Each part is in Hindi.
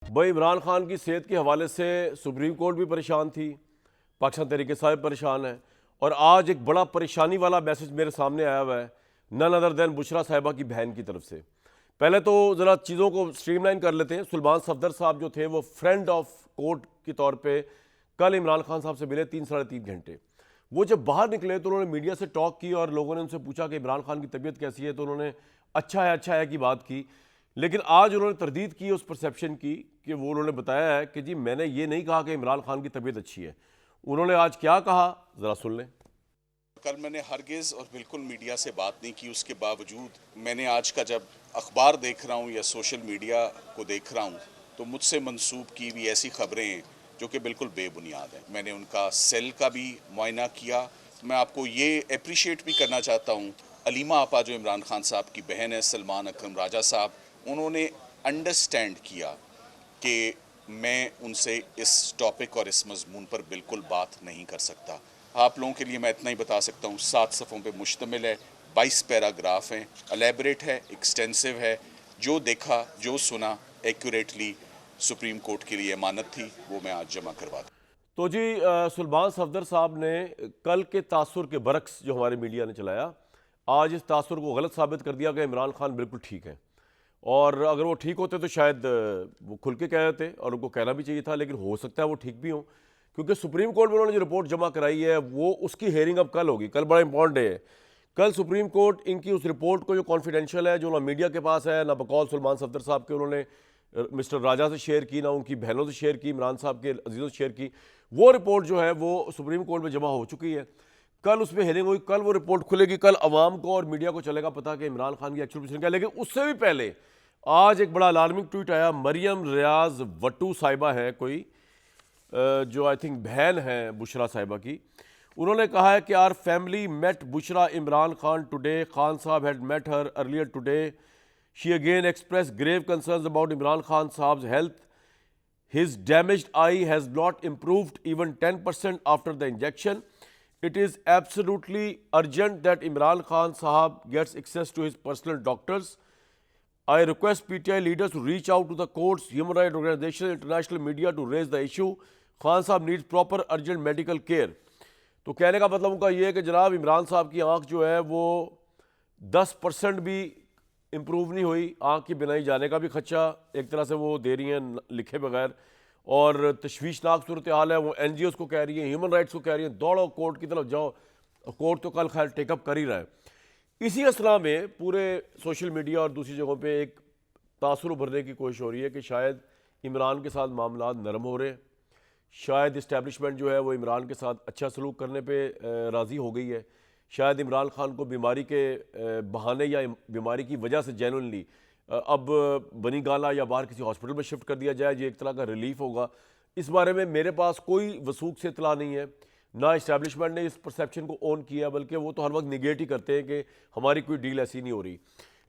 भाई इमरान खान की सेहत के हवाले से सुप्रीम कोर्ट भी परेशान थी, पाकिस्तान तहरीक साहब परेशान है, और आज एक बड़ा परेशानी वाला मैसेज मेरे सामने आया हुआ है नन अदर देन बुशरा साहिबा की बहन की तरफ से। पहले तो ज़रा चीज़ों को स्ट्रीमलाइन कर लेते हैं। सुल्तान सफदर साहब जो थे वो फ्रेंड ऑफ कोर्ट के तौर पे कल इमरान खान साहब से मिले 3 साढ़े 3 घंटे। वो जब बाहर निकले तो उन्होंने मीडिया से टॉक की और लोगों ने उनसे पूछा कि इमरान खान की तबीयत कैसी है, तो उन्होंने अच्छा है की बात की। लेकिन आज उन्होंने तरदीद की उस परसेप्शन की कि वो उन्होंने बताया है कि जी मैंने ये नहीं कहा कि इमरान खान की तबीयत अच्छी है। उन्होंने आज क्या कहा, ज़रा सुन लें। कल मैंने हरगिज़ और बिल्कुल मीडिया से बात नहीं की, उसके बावजूद मैंने आज का जब अखबार देख रहा हूँ या सोशल मीडिया को देख रहा हूँ तो मुझसे मंसूब की भी ऐसी खबरें हैं जो कि बिल्कुल बेबुनियाद हैं। मैंने उनका सेल का भी मुआयना किया। मैं आपको ये अप्रिशिएट भी करना चाहता हूँ, अलीमा आपा जो इमरान खान साहब की बहन है, सलमान अकरम राजा साहब, उन्होंने अंडरस्टैंड किया कि मैं उनसे इस टॉपिक और इस मजमून पर बिल्कुल बात नहीं कर सकता। आप लोगों के लिए मैं इतना ही बता सकता हूँ, 7 सफ़ों पे मुश्तमिल है, 22 पैराग्राफ हैं, एलेबरेट है, एक्सटेंसिव है। जो देखा जो सुना एक्यूरेटली सुप्रीम कोर्ट के लिए अमानत थी, वो मैं आज जमा करवा दूँ। तो जी सुल्तान सफदर साहब ने कल के तासुर के बरक्स जो हमारे मीडिया ने चलाया, आज इस तासुर को गलत साबित कर दिया कि इमरान खान बिल्कुल ठीक है। और अगर वो ठीक होते तो शायद वो खुल के कह देते और उनको कहना भी चाहिए था, लेकिन हो सकता है वो ठीक भी हों, क्योंकि सुप्रीम कोर्ट में उन्होंने जो रिपोर्ट जमा कराई है वो उसकी हेयरिंग अब कल होगी। कल बड़ा इंपॉर्टेंट डे है। कल सुप्रीम कोर्ट इनकी उस रिपोर्ट को जो कॉन्फिडेंशियल है, जो ना मीडिया के पास है ना बकौल सुल्तान सफदर साहब के उन्होंने मिस्टर राजा से शेयर की, ना उनकी बहनों से शेयर की, इमरान साहब के अजीज़ों से शेयर की, वो रिपोर्ट जो है वो सुप्रीम कोर्ट में जमा हो चुकी है। कल उसमें हेयरिंग हुई, कल वो रिपोर्ट खुलेगी, कल अवाम को और मीडिया को चलेगा पता कि इमरान खान की एक्चुअल पोजीशन क्या है। लेकिन उससे भी पहले आज एक बड़ा अलार्मिंग ट्वीट आया। मरियम रियाज वट्टू साहिबा है कोई, जो आई थिंक बहन है बुशरा साहिबा की। उन्होंने कहा है कि our family met Bushra Imran Khan today, Khan साहब had met her earlier today, she again express grave concerns about Imran Khan साहब्स हेल्थ, his damaged eye has not improved even 10% after the injection. It is absolutely urgent that Imran Khan Sahab gets access to his personal doctors. I request PTI leaders to reach out to the courts, human rights organizations, international media to raise the issue. Khan Sahab needs proper urgent medical care. तो कहने का मतलब उनका ये है कि जनाब इमरान साहब की आंख जो है वो 10% भी इम्प्रूव नहीं हुई। आँख की बिनाई जाने का भी खदशा एक तरह से वो दे रही हैं लिखे बगैर, और तशवीशनाक सूरत हाल है। वो NGOs को कह रही हैं, ह्यूमन राइट्स को कह रही हैं दौड़ो कोर्ट की तरफ जाओ। कोर्ट तो कल खैर टेकअप कर ही रहा है। इसी असला में पूरे सोशल मीडिया और दूसरी जगहों पे एक तासुर उभरने की कोशिश हो रही है कि शायद इमरान के साथ मामला नरम हो रहे हैं, शायद इस्टेब्लिशमेंट जो है वो इमरान के साथ अच्छा सलूक करने पे राज़ी हो गई है, शायद इमरान खान को बीमारी के बहाने या बीमारी की वजह से जेनुइनली अब बनी गाला या बाहर किसी हॉस्पिटल में शिफ्ट कर दिया जाए, ये एक तरह का रिलीफ होगा। इस बारे में मेरे पास कोई वसूख से इतला नहीं है, ना इस्टेब्लिशमेंट ने इस परसेप्शन को ओन किया, बल्कि वो तो हर वक्त निगेट ही करते हैं कि हमारी कोई डील ऐसी नहीं हो रही।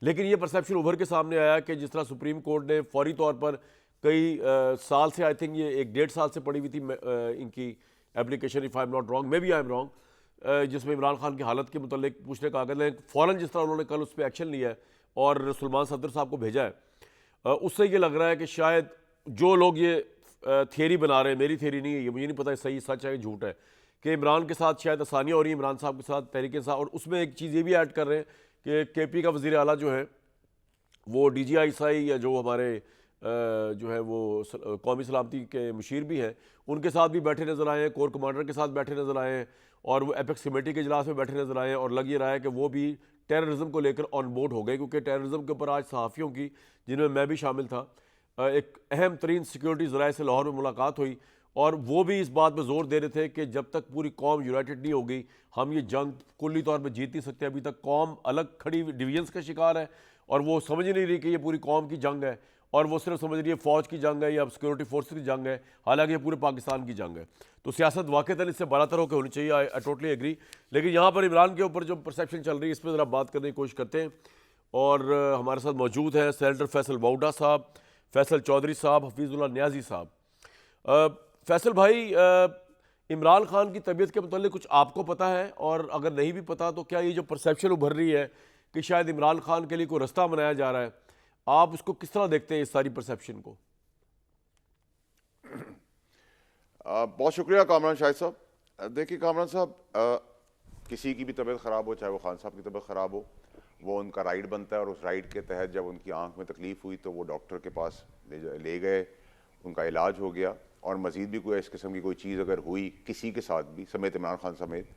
लेकिन ये परसेप्शन उभर के सामने आया कि जिस तरह सुप्रीम कोर्ट ने फौरी तौर पर कई साल से, आई थिंक ये 1-1.5 साल से पड़ी हुई थी इनकी application, if I am not wrong, may be I am wrong, जिसमें इमरान खान की हालत के मुतल्लिक पूछने का आगे फ़ौरन जिस तरह उन्होंने कल उस पर एक्शन लिया है और सुल्तान सफदर साहब को भेजा है, उससे ये लग रहा है कि शायद जो लोग ये थियरी बना रहे हैं, मेरी थियरी नहीं है, ये मुझे नहीं पता सही सच है कि झूठ है, कि इमरान के साथ शायद आसानियाँ हो रही हैं इमरान साहब के साथ तहरीक इंसाफ। और उसमें एक चीज़ ये भी ऐड कर रहे हैं कि KP का वज़ीर आला जो है वो DGI या जो हमारे जो है वो कौमी सलामती के मुशीर भी हैं, उनके साथ भी बैठे नज़र आए हैं, कोर कमांडर के साथ बैठे नज़र आए हैं, और वो एपेक्स कमेटी के इजलास में बैठे नज़र आए हैं। और लग ये रहा है कि वो भी टेररिज्म को लेकर ऑन बोर्ड हो गए, क्योंकि टेररिज्म के ऊपर आज सहाफ़ियों की, जिनमें मैं भी शामिल था, एक अहम तरीन सिक्योरिटी ज़राए से लाहौर में मुलाकात हुई, और वो भी इस बात पर जोर दे रहे थे कि जब तक पूरी कौम यूनाइटेड नहीं होगी हम ये जंग कुल्ली तौर पर जीत नहीं सकते। अभी तक कौम अलग खड़ी डिवीजन्स का शिकार है, और वो समझ नहीं रही कि ये पूरी कौम की जंग है, और वो सिर्फ समझ रही है फ़ौज की जंग है या सिक्योरिटी फोर्सेस की जंग है, हालांकि ये पूरे पाकिस्तान की जंग है। तो सियासत वाक़ईतन इससे बरातर होकर होनी चाहिए, आई टोटली एग्री। लेकिन यहाँ पर इमरान के ऊपर जो परसेप्शन चल रही है इस पर ज़रा बात करने की कोशिश करते हैं। और हमारे साथ मौजूद हैं सेनेटर फैसल वाउडा साहब, फैसल चौधरी साहब, हफीज़ुल्लाह न्याजी साहब। फैसल भाई, इमरान खान की तबीयत के मुतालिक कुछ आपको पता है? और अगर नहीं भी पता तो क्या ये जो परसेप्शन उभर रही है कि शायद इमरान खान के लिए कोई रास्ता बनाया जा रहा है, आप उसको किस तरह देखते हैं इस सारी परसेप्शन को? बहुत शुक्रिया कामरान शाहिद साहब। देखिए कामरान साहब, किसी की भी तबीयत ख़राब हो, चाहे वो खान साहब की तबीयत ख़राब हो, वो उनका राइट बनता है और उस राइट के तहत जब उनकी आंख में तकलीफ़ हुई तो वो डॉक्टर के पास ले गए, उनका इलाज हो गया। और मज़ीद भी कोई इस किस्म की कोई चीज़ अगर हुई किसी के साथ भी, समेत इमरान खान समेत,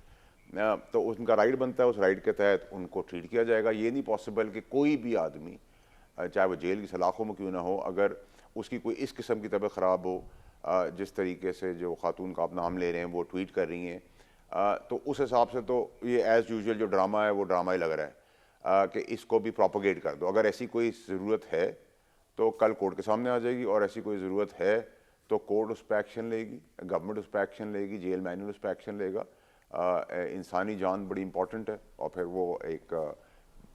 तो उनका राइट बनता है, उस राइट के तहत उनको ट्रीट किया जाएगा। ये नहीं पॉसिबल कि कोई भी आदमी, चाहे वो जेल की सलाखों में क्यों ना हो, अगर उसकी कोई इस किस्म की तबीयत ख़राब हो, जिस तरीके से जो खातून का आप नाम ले रहे हैं वो ट्वीट कर रही हैं, तो उस हिसाब से तो ये एज़ यूजुअल जो ड्रामा है वो ड्रामा ही लग रहा है कि इसको भी प्रोपोगेट कर दो। अगर ऐसी कोई ज़रूरत है तो कल कोर्ट के सामने आ जाएगी, और ऐसी कोई ज़रूरत है तो कोर्ट उस पर एक्शन लेगी, गवर्नमेंट उस पर एक्शन लेगी, जेल मैनुअल उस पर एक्शन लेगा। इंसानी जान बड़ी इंपॉर्टेंट है, और फिर वो एक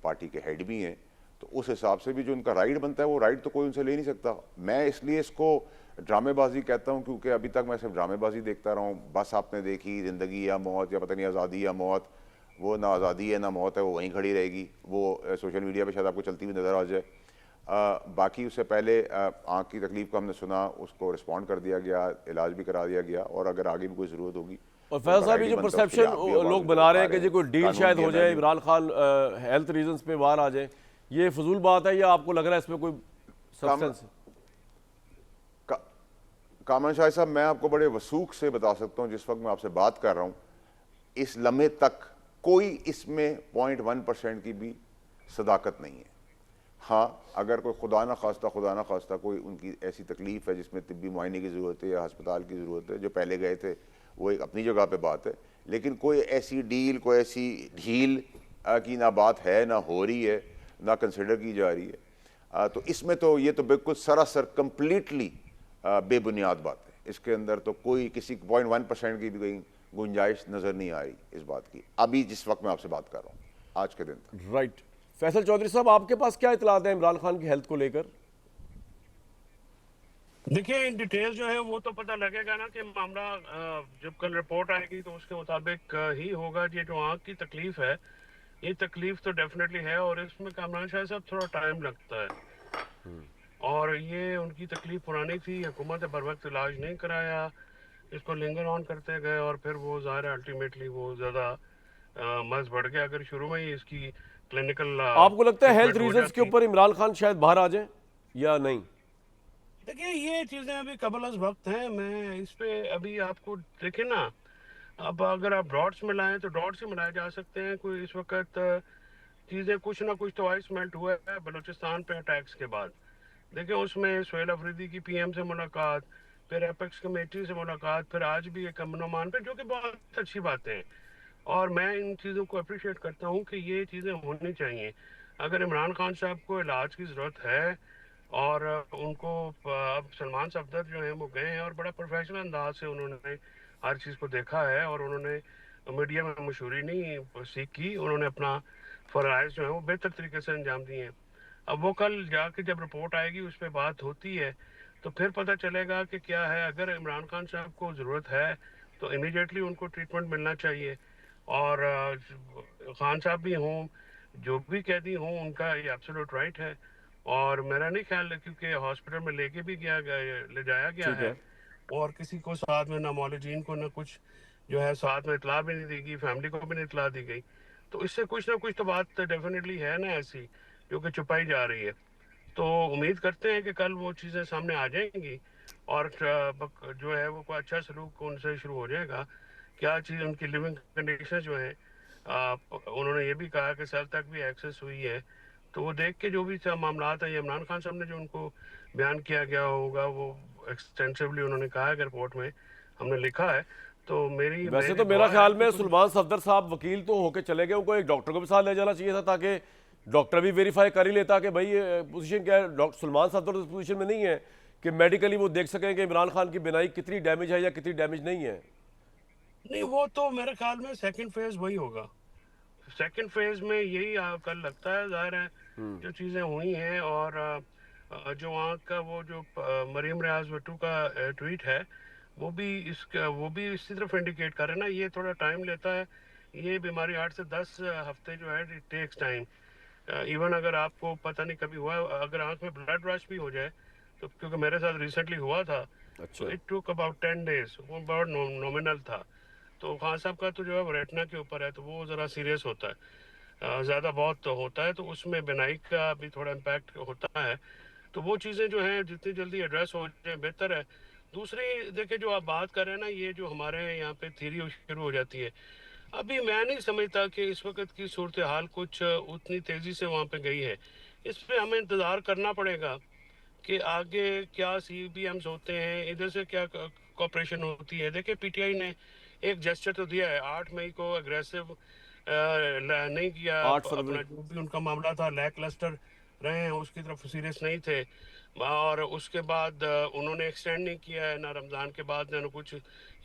पार्टी के हेड भी हैं, तो उस हिसाब से भी जो उनका राइट बनता है वो राइट तो कोई उनसे ले नहीं सकता। मैं इसलिए इसको ड्रामेबाजी कहता हूँ क्योंकि अभी तक मैं सिर्फ ड्रामेबाजी देखता रहा हूँ। बस आपने देखी ज़िंदगी या मौत, या पता नहीं आज़ादी या मौत, वो ना आज़ादी है ना मौत है, वो वहीं खड़ी रहेगी। वो सोशल मीडिया पे शायद आपको चलती हुई नज़र आ जाए। बाकी उससे पहले आँख की तकलीफ का हमने सुना, उसको रिस्पॉन्ड कर दिया गया, इलाज भी करा दिया गया, और अगर आगे भी कोई ज़रूरत होगी और फैज़ल साहब, ये जो परसेप्शन लोग बना रहे हैं कि जी कोई डील शायद हो जाए, इमरान खान हेल्थ रीजंस पे बाहर आ जाए, ये फजूल बात है या आपको लग रहा है इसमें कोई सब्सटेंस है? कामरान शाहिद साहब, मैं आपको बड़े वसूख से बता सकता हूँ, जिस वक्त मैं आपसे बात कर रहा हूँ इस लम्हे तक कोई इसमें 0.1% की भी सदाकत नहीं है। हाँ, अगर कोई खुदा ना खास्ता कोई उनकी ऐसी तकलीफ़ है जिसमें तिब्बी मुआयने की ज़रूरत है या हस्पताल की ज़रूरत है, जो पहले गए थे, वो एक अपनी जगह पे बात है। लेकिन कोई ऐसी डील, कोई ऐसी ढील की ना बात है, ना हो रही है, ना कंसिडर की जा रही है। तो इसमें तो ये तो बिल्कुल सरासर कम्प्लीटली बेबुनियाद बात है। इसके अंदर तो कोई किसी 0.1% की भी कोई गुंजाइश नज़र नहीं आ रही इस बात की, अभी जिस वक्त मैं आपसे बात कर रहा हूँ, आज के दिन तक। राइट। फैसल चौधरी साहब, आपके पास क्या इतलात है इमरान खान की हेल्थ को लेकर? देखिए, इन डिटेल जो है वो तो पता लगेगा ना कि मामला जब कल रिपोर्ट आएगी तो उसके मुताबिक ही होगा। ये जो आँख की तकलीफ है, ये तकलीफ तो डेफिनेटली है, और इसमें कामरान शाह साहब थोड़ा टाइम लगता है, और ये उनकी तकलीफ पुरानी थी, हुकूमत ने बर वक्त इलाज नहीं कराया, इसको लिंगर ऑन करते गए, और फिर वो ज़ाहिर है अल्टीमेटली वो ज़्यादा मर्ज बढ़ गया। अगर शुरू में ही इसकी क्लिनिकल आपको लगता है हेल्थ ट्रीटमेंट हो रीजंस के जाती। ऊपर इमरान खान शायद बाहर आ जाए या नहीं? देखिए, ये चीज़ें अभी कबल अज़ वक्त हैं, मैं इस पे अभी आपको देखे ना, अब अगर आप डॉट्स मिलाएं तो डॉट्स ही मिलाए जा सकते हैं। कोई इस वक्त चीज़ें कुछ ना कुछ तो आइस मेल्ट हुआ है बलूचिस्तान पे अटैक्स के बाद। देखिए, उसमें सुहेल अफरीदी की पीएम से मुलाकात, फिर एपेक्स कमेटी से मुलाकात, फिर आज भी एक अमन अमान पे, जो कि बहुत अच्छी बातें हैं, और मैं इन चीज़ों को अप्रिशिएट करता हूँ कि ये चीज़ें होनी चाहिए। अगर इमरान खान साहब को इलाज की ज़रूरत है, और उनको अब सलमान सफदर जो हैं वो गए हैं, और बड़ा प्रोफेशनल अंदाज से उन्होंने हर चीज़ को देखा है, और उन्होंने मीडिया में मशहूरी नहीं सीख की, उन्होंने अपना फ़राइज़ जो है वो बेहतर तरीके से अंजाम दिए हैं। अब वो कल जाके जब रिपोर्ट आएगी उस पर बात होती है तो फिर पता चलेगा कि क्या है। अगर इमरान खान साहब को ज़रूरत है तो इमीडिएटली उनको ट्रीटमेंट मिलना चाहिए, और खान साहब भी हों, जो भी कैदी हों, उनका ये एब्सोल्यूट राइट है। और मेरा नहीं ख्याल है, क्योंकि हॉस्पिटल में लेके भी ले जाया गया ठीक है, है। और किसी को साथ में, ना मौलजीन को, ना कुछ जो है साथ में इतला भी नहीं दी गई, फैमिली को भी नहीं इतला दी गई। तो इससे कुछ ना कुछ तो बात डेफिनेटली है ना ऐसी, जो कि छुपाई जा रही है। तो उम्मीद करते हैं कि कल वो चीज़ें सामने आ जाएंगी, और जो है वो कोई अच्छा सलूक उनसे शुरू हो जाएगा। क्या चीज़ उनकी लिविंग कंडीशन जो है, उन्होंने ये भी कहा कि सेल तक भी एक्सेस हुई है, तो वो देख के जो भी मामला है, ये इमरान खान साहब ने जो उनको बयान किया गया होगा वो एक्सटेंसिवली उन्होंने कहा है कि रिपोर्ट में हमने लिखा है। तो मेरी वैसे मेरी तो मेरा दुआ है ख्याल कि में कुछ। सुलमान सफदर साहब वकील तो होके चले गए, उनको एक डॉक्टर को भी साथ ले जाना चाहिए था, ताकि डॉक्टर भी वेरीफाई कर ही लेता कि भाई ये पोजीशन क्या है। डॉक्टर सुलमान सफदर तो इस पोजीशन में नहीं है कि मेडिकली वो देख सकें कि इमरान खान की बिनाई कितनी डैमेज है या कितनी डैमेज नहीं है। नहीं, वो तो मेरे ख्याल में सेकंड फेज वही होगा। सेकंड फेज में यही कल लगता है, जाहिर है जो चीज़ें हुई हैं, और जो वहाँ का वो जो मरीम रियाज भट्टू का ट्वीट है, वो भी इसी तरफ इंडिकेट कर रहे हैं ना। ये थोड़ा टाइम लेता है, ये बीमारी 8 से 10 हफ्ते जो है, इट टेक्स टाइम। इवन अगर आपको पता नहीं कभी हुआ, अगर आंख में ब्लड रश भी हो जाए, तो क्योंकि मेरे साथ रिसेंटली हुआ था, अच्छा। तो इट टुक अबाउट 10 डेज, वो बहुत नॉमिनल था। तो खान साहब का तो जो है वो रेटना के ऊपर है, तो वो ज़रा सीरियस होता है, ज़्यादा बहुत तो होता है, तो उसमें बिनाई का भी थोड़ा इम्पैक्ट होता है। तो वो चीज़ें जो हैं जितनी जल्दी एड्रेस हो जाए बेहतर है। दूसरी देखिए, जो आप बात कर रहे हैं ना, ये जो हमारे यहाँ पे थ्योरी शुरू हो जाती है, अभी मैं नहीं समझता कि इस वक्त की सूरत हाल कुछ उतनी तेज़ी से वहाँ पे गई है। इस पे हमें इंतज़ार करना पड़ेगा कि आगे क्या CBMs होते हैं, इधर से क्या कॉपरेशन होती है। देखिए PTI ने एक जेस्चर तो दिया है, 8 मई को एग्रेसिव नहीं किया, 8 फरवरी। अपना जो भी उनका मामला था लैक लस्टर रहे हैं, उसकी तरफ सीरियस नहीं थे। और उसके बाद उन्होंने एक्सटेंड नहीं किया है ना रमज़ान के बाद ना कुछ,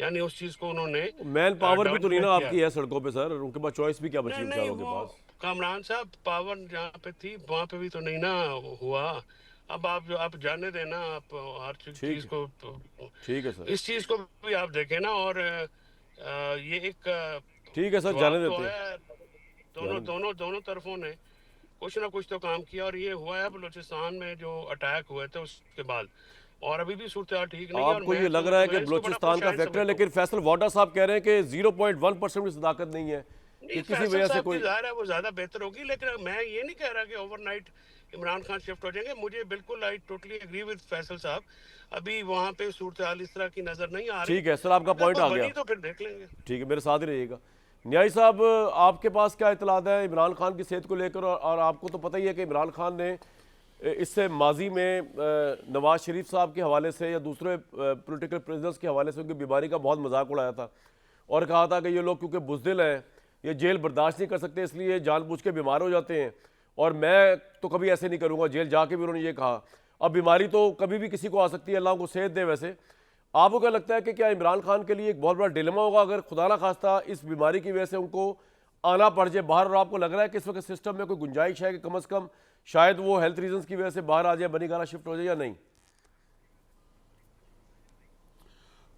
यानी उस चीज़ को उन्होंने मैन पावर भी डाउन तो नहीं प्ले ना किया। आपकी है सड़कों पे सर, उनके पास चॉइस भी क्या बची नहीं है नहीं, बेचारों के वो पास। कामरान साहब पावर जहाँ पे थी वहाँ पे भी तो नहीं ना हुआ। अब आप जाने देना, आप हर ठीक चीज है। को, ठीक है सर। इस चीज को भी आप देखें ना। और ये एक ठीक है सर, जवाब जाने तो देते हैं। है, जाने दोनों दें। दोनों दोनों तरफों ने कुछ ना कुछ तो काम किया, और ये हुआ है बलूचिस्तान में जो अटैक हुए थे उसके बाद। और अभी भी सूरत हाल ठीक नहीं है, और आपको ये लग रहा है कि मैं इसको बड़ा बलूचिस्तान का खुशआइंद फैक्टर है, समझता हूँ। लेकिन फैसल वाडा साहब कह रहे हैं कि 0.1% भी सदाकत नहीं है, नहीं, कि किसी फैसल वजह से साहब की कोई। ज़ाहिर है वो ज़्यादा बेहतर होगी, लेकिन मैं ये नहीं कह रहा कि ओवरनाइट इमरान खान शिफ्ट हो जाएंगे। मुझे बिल्कुल, I totally agree with Faisal साहब, अभी वहाँ पे सूरत हाल इस तरह की नज़र नहीं आ रही। ठीक है सर, आपका अगर पॉइंट कोई आ गया। बनी तो फिर देख लेंगे। ठीक है, मेरे साथ ही रहिएगा। न्याई साहब, आपके पास क्या इतलात है इमरान खान की सेहत को लेकर? और आपको तो पता ही है कि इमरान खान ने इससे माजी में नवाज शरीफ साहब के हवाले से या दूसरे पॉलिटिकल प्रिजनर्स के हवाले से उनकी बीमारी का बहुत मजाक उड़ाया था, और कहा था कि ये लोग क्योंकि बुज़दिल हैं, ये जेल बर्दाश्त नहीं कर सकते, इसलिए जानबूझ के बीमार हो जाते हैं, और मैं तो कभी ऐसे नहीं करूँगा। जेल जाके भी उन्होंने ये कहा। अब बीमारी तो कभी भी किसी को आ सकती है, अल्लाह को सेहत दे। वैसे आपको क्या लगता है कि क्या इमरान खान के लिए एक बहुत बड़ा डिलेमा होगा अगर खुदा ना खास्ता इस बीमारी की वजह से उनको आना पड़ जाए बाहर? और आपको लग रहा है कि इस वक्त सिस्टम में कोई गुंजाइश है कि कम से कम शायद वो हेल्थ रीजंस की वजह से बाहर आ जाए, बनीगाना शिफ्ट हो जाए, या नहीं?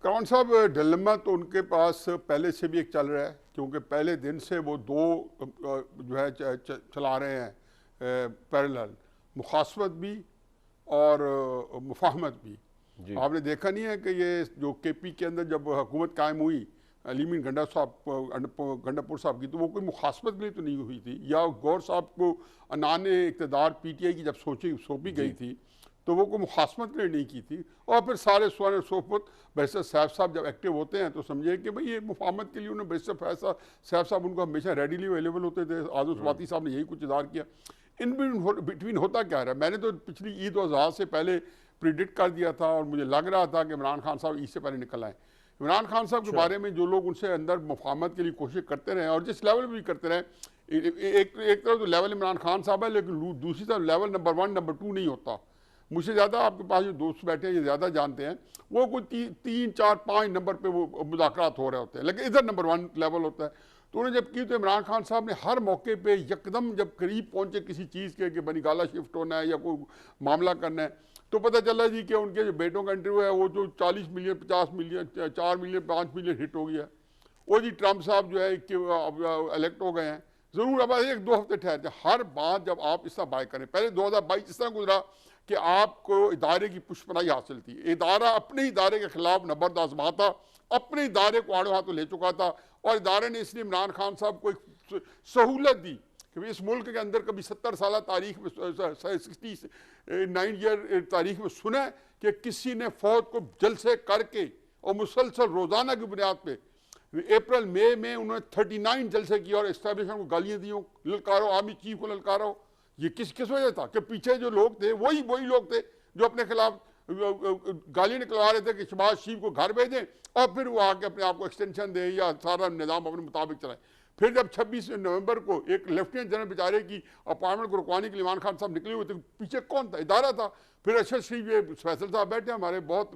कौन साहब, डिलेमा तो उनके पास पहले से भी एक चल रहा है, क्योंकि पहले दिन से वो दो जो है चला रहे हैं पैरेलल, मुखासमत भी और मुफाहमत भी। आपने देखा नहीं है कि ये जो KP के अंदर जब हुकूमत कायम हुई अलीमीन गंडापुर साहब की, तो वो कोई मुखासमत के लिए तो नहीं हुई थी, या गौर साहब को अनाने इक़्तिदार PTI की जब सौंपी गई थी तो वो कोई मुखासमत के लिए नहीं की थी। और फिर सारे सुहान सोफत बैरिस्टर साहब जब एक्टिव होते हैं तो समझिए कि भाई ये मुफाहमत के लिए उन्होंने बैरिस्टर साहब उनको हमेशा रेडीली अवेलेबल होते थे। आज़म स्वाति साहब ने यही कुछ इज़हार किया। इन बिटवीन होता क्या रहा है, मैंने तो पिछली ईद और ज़हा से पहले प्रिडिक्ट कर दिया था, और मुझे लग रहा था कि इमरान खान साहब ईद से पहले निकल आए। इमरान खान साहब के बारे में जो लोग उनसे अंदर मुफाहमत के लिए कोशिश करते रहे, और जिस लेवल भी करते रहे, एक तरफ तो लेवल इमरान खान साहब है, लेकिन दूसरी तरफ लेवल नंबर 1 नंबर 2 नहीं होता। मुझसे ज़्यादा आपके पास जो दोस्त बैठे हैं ये ज़्यादा जानते हैं, वो कोई 3, 4, 5 नंबर पे वो मुज़ाकरात हो रहे होते हैं, लेकिन इधर नंबर 1 लेवल होता है। तो उन्हें जब की तो इमरान खान साहब ने हर मौके पे यकदम जब करीब पहुंचे किसी चीज़ के कि बनीगाला शिफ्ट होना है या कोई मामला करना है, तो पता चला जी कि उनके जो बेटों का इंटरव्यू है वो जो 40 million 50 million 4 million 5 million hit हो गया। वो जी ट्रम्प साहब जो है कि इलेक्ट हो गए हैं। ज़रूर अब 1-2 हफ्ते ठहरते, हर बात जब आप इस तरह बाय करें, पहले 2022 इस तरह गुजरा कि आपको इदारे की पुष्पनाई हासिल थी, इदारा अपने इदारे के खिलाफ नबर्द आजमाता, अपने इदारे को आड़े हाथों ले चुका था, और इदारे ने इसलिए इमरान खान साहब को एक सहूलत दी कि इस मुल्क के अंदर कभी 70 साल तारीख में 69 ईयर तारीख में सुना है कि किसी ने फौज को जलसे करके और मुसलसल रोज़ाना की बुनियाद पे अप्रैल मई में उन्होंने 39 जलसे किया और इस्टेब्लिशमेंट को गालियाँ दी, ललकारो, आर्मी चीफ को ललकारो। ये किस वजह था कि पीछे जो लोग थे वही लोग थे जो अपने खिलाफ गाली निकलवा रहे थे कि शहबाज शरीफ को घर भेजें और फिर वो आके अपने आप को एक्सटेंशन दें या सारा निज़ाम अपने मुताबिक चलाएं। फिर जब 26 नवंबर को एक लेफ्टिनेंट जनरल बेचारे की अपॉइंटमेंट को रुकवाने के लिए इमरान खान साहब निकले हुए थे, पीछे कौन था? इदारा था। फिर अरशद शरीफ, ये फैसल साहब बैठे हैं हमारे बहुत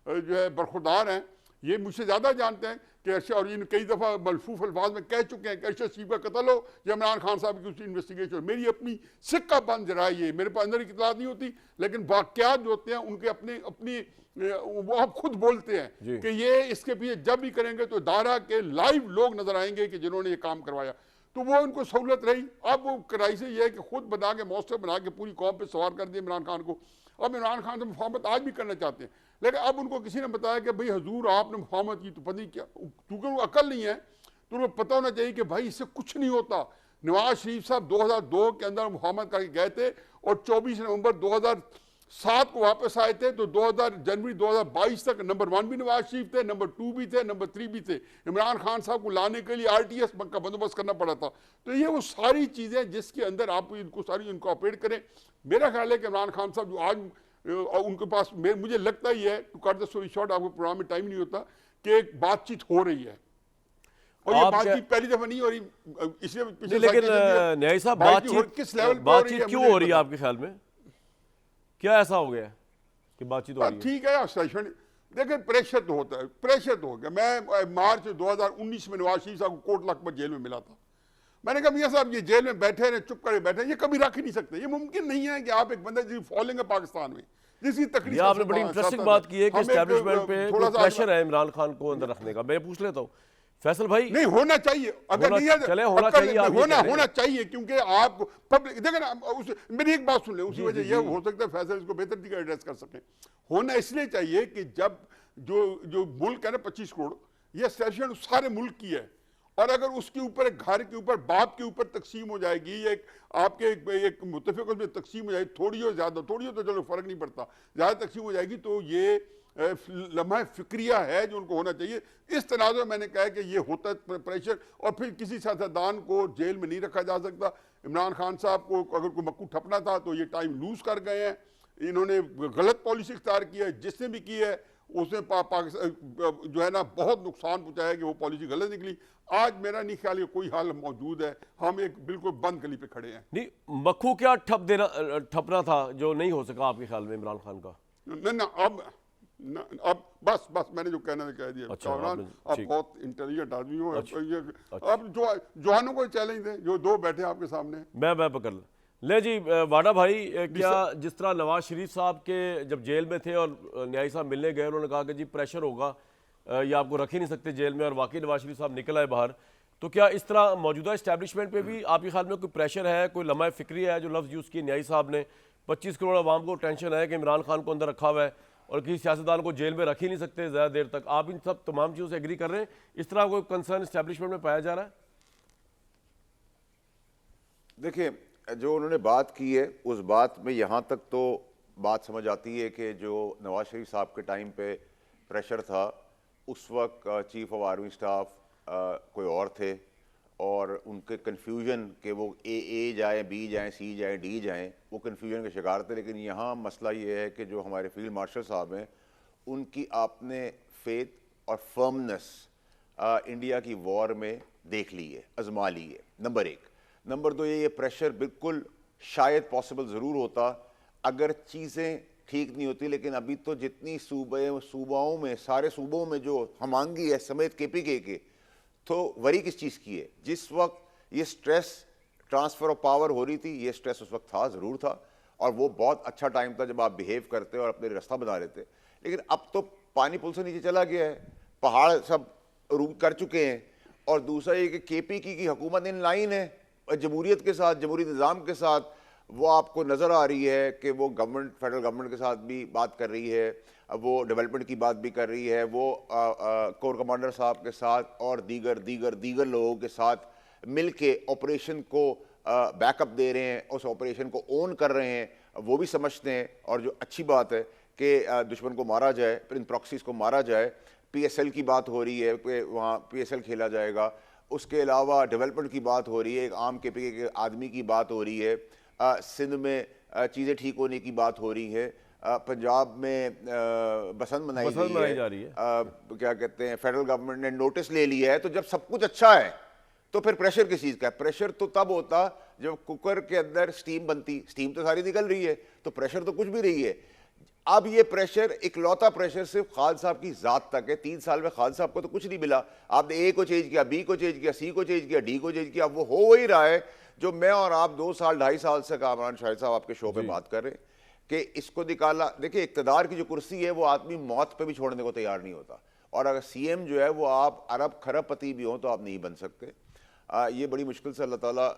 जो है बरखुरदार हैं, ये मुझसे ज़्यादा जानते हैं कि अरशद, और इन कई दफ़ा मलफूफ अल्फाज में कह चुके हैं कि अरशद शरीफ का कत्ल हो या इमरान खान साहब की उसकी इन्वेस्टिगेशन। मेरी अपनी सिक्का बंद जरा, ये मेरे पास अंदर की इतलात नहीं होती, लेकिन वाक़यात जो होते हैं उनके अपनी वो आप खुद बोलते हैं कि ये इसके पीछे जब भी करेंगे तो इदारा के लाइव लोग नजर आएंगे कि जिन्होंने ये काम करवाया। तो वो उनको सहूलत रही। अब वो कड़ाई से ये है कि खुद बना के मौसम बना के पूरी कौम पे सवार कर दिया इमरान खान को। अब इमरान खान से मुफाहमत आज भी करना चाहते हैं, लेकिन अब उनको किसी ने बताया कि भाई हजूर आपने मुफाहमत की, तो पता नहीं क्या, क्योंकि उनको अकल नहीं है तो उनको पता होना चाहिए कि भाई इससे कुछ नहीं होता। नवाज शरीफ साहब 2002 के अंदर मुफाहमत करके गए थे और 24 नवंबर 2007 को वापस आए थे, तो जनवरी 2022 तक नंबर 1 भी नवाज शरीफ थे, नंबर 2 भी थे, नंबर 3 भी थे। इमरान खान साहब को लाने के लिए RTS का बंदोबस्त करना पड़ा था। तो ये वो सारी चीज़ें जिसके अंदर आप इनको सारी इनकॉर्पोरेट करें। मेरा ख्याल है कि इमरान खान साहब जो आज उनके पास, मुझे लगता ही है, to cut the story short, आपको प्रोग्राम में टाइम नहीं होता, कि एक बातचीत हो रही है और ये बातचीत पहली दफा नहीं हो रही, इसलिए लेकिन न्याय साहब बातचीत क्यों हो रही है आपके ख्याल में? क्या ऐसा हो गया कि बातचीत हो रही है? ठीक है, सेशन देखिए, प्रेशर तो होता है, प्रेशर तो हो गया। मैं मार्च 2019 में नवाज शरीफ साहब को कोट लखपत जेल में मिला था। मैंने कहा मियां साहब ये जेल में बैठे रहे, चुप करे बैठे, ये कभी रख ही नहीं सकते। ये मुमकिन नहीं है कि आप एक बंदा जिसकी फॉलोइंग है पाकिस्तान में, जिसकी तकलीफ, आपने बड़ी इंटरेस्टिंग बात की है कि एस्टैब्लिशमेंट पे कोई प्रेशर है इमरान खान को अंदर रखने का। मैं पूछ लेता हूँ फैसल भाई, नहीं होना चाहिए, अगर नहीं चले होना चाहिए, होना चाहिए, क्योंकि आप पब्लिक देखें ना, मेरी एक बात सुन ले, उसी वजह यह हो सकता है फैसल इसको बेहतर तरीके एड्रेस कर सकें। होना इसलिए चाहिए कि जब जो मुल्क है ना 25 करोड़, यह सेशन सारे मुल्क की है, और अगर उसके ऊपर एक घर के ऊपर, बाप के ऊपर तकसीम हो जाएगी, एक आपके एक मुतफिक में तकसीम हो जाएगी, थोड़ी हो ज़्यादा, थोड़ी हो तो चलो फर्क नहीं पड़ता, ज़्यादा तकसीम हो जाएगी, तो ये लम्हा फिक्रिया है जो उनको होना चाहिए। इस तनाज़ में मैंने कहा कि ये होता है प्रेशर, और फिर किसी सियासतदान को जेल में नहीं रखा जा सकता। इमरान खान साहब को अगर कोई मक्कू ठपना था तो ये टाइम लूज कर गए हैं, इन्होंने गलत पॉलिसी इख्तियार की है, जिसने भी की है उसने पाकिस्तान जो है ना बहुत नुकसान पहुँचाया कि वो पॉलिसी गलत निकली। आज मेरा नहीं ख्याल कोई हाल मौजूद है, हम एक बिल्कुल बंद गली पे खड़े हैं। नहीं, मक्खू क्या ठपना था जो नहीं हो सका आपके ख्याल में इमरान खान का? अब बस मैंने जो कहना था कह दिया। अच्छा, आप बहुत इंटेलिजेंट आदमी हो। अच्छा। अब जवानों को चैलेंज दें जो दो बैठे आपके सामने। मैं पकड़ ले जी। वाडा भाई, क्या जिस तरह नवाज शरीफ साहब के जब जेल में थे और न्यायी साहब मिलने गए, उन्होंने कहा कि जी प्रेशर होगा, ये आपको रख ही नहीं सकते जेल में, और वाकई नवाज शरीफ साहब निकल आए बाहर, तो क्या इस तरह मौजूदा इस्टेब्लिशमेंट पे भी आपके ख्याल में कोई प्रेशर है, कोई लम्हा फिक्री है जो लफ्ज़ यूज़ किए न्यायी साहब ने? 25 करोड़ आवाम को टेंशन है कि इमरान खान को अंदर रखा हुआ है और किसी सियासतदान को जेल में रख ही नहीं सकते ज़्यादा देर तक। आप इन सब तमाम चीज़ों से एग्री कर रहे हैं? इस तरह कोई कंसर्न इस्टेब्लिशमेंट में पाया जा रहा है? देखिए, जो उन्होंने बात की है उस बात में यहाँ तक तो बात समझ आती है कि जो नवाज शरीफ साहब के टाइम पे प्रेशर था, उस वक्त चीफ ऑफ आर्मी स्टाफ कोई और थे, और उनके कन्फ्यूजन कि वो ए जाए, बी जाए, सी जाए, डी जाए, वो कन्फ्यूजन के शिकार थे। लेकिन यहाँ मसला ये है कि जो हमारे फील्ड मार्शल साहब हैं, उनकी आपने फेथ और फर्मनेस इंडिया की वॉर में देख ली है, आजमा ली है, नंबर 1। नंबर 2, ये प्रेशर बिल्कुल शायद पॉसिबल ज़रूर होता अगर चीज़ें ठीक नहीं होती। लेकिन अभी तो जितनी सूबाओं में, सारे सूबों में जो हमांगी है समेत KPK के, तो वरी किस चीज़ की है? जिस वक्त ये स्ट्रेस ट्रांसफ़र ऑफ पावर हो रही थी, ये स्ट्रेस उस वक्त था, ज़रूर था, और वो बहुत अच्छा टाइम था जब आप बिहेव करते और अपने रास्ता बना रहे थे। लेकिन अब तो पानी पुल से नीचे चला गया है, पहाड़ सब रूम कर चुके हैं। और दूसरा ये कि KPK की हुकूमत इन लाइन है जमहूरियत के साथ, जमहूरी निज़ाम के साथ, वो आपको नज़र आ रही है कि वो गवर्नमेंट, फेडरल गवर्नमेंट के साथ भी बात कर रही है, वो डेवलपमेंट की बात भी कर रही है, वो कोर कमांडर साहब के साथ और दीगर लोगों के साथ मिल के ऑपरेशन को बैकअप दे रहे हैं, उस ऑपरेशन को ओन कर रहे हैं, वो भी समझते हैं। और जो अच्छी बात है कि दुश्मन को मारा जाए, फिर इन प्रॉक्सीज़ को मारा जाए। PSL की बात हो रही है कि वहाँ PSL खेला जाएगा। उसके अलावा डेवलपमेंट की बात हो रही है, एक आम KPK के आदमी की बात हो रही है, सिंध में चीज़ें ठीक होने की बात हो रही है, पंजाब में बसंत मनाई जा रही है। क्या कहते हैं, फेडरल गवर्नमेंट ने नोटिस ले लिया है। तो जब सब कुछ अच्छा है तो फिर प्रेशर किस चीज़ का है? प्रेशर तो तब होता जब कुकर के अंदर स्टीम बनती, स्टीम तो सारी निकल रही है, तो प्रेशर तो कुछ भी रही है। अब ये प्रेशर, इकलौता प्रेशर सिर्फ खालिद साहब की ज़ात तक है। 3 साल में खालिद साहब को तो कुछ नहीं मिला। आपने A को चेंज किया, B को चेंज किया, C को चेंज किया, D को चेंज किया। अब वो हो ही रहा है जो मैं और आप 2 साल 2.5 साल से कामरान शाहिद साहब आपके शो पे बात कर रहे हैं कि इसको निकाला। देखिए, इक़्तिदार की जो कुर्सी है वो आदमी मौत पे भी छोड़ने को तैयार नहीं होता, और अगर CM जो है वो आप अरब खरबपति भी हो तो आप नहीं बन सकते। ये बड़ी मुश्किल से अल्लाह ताला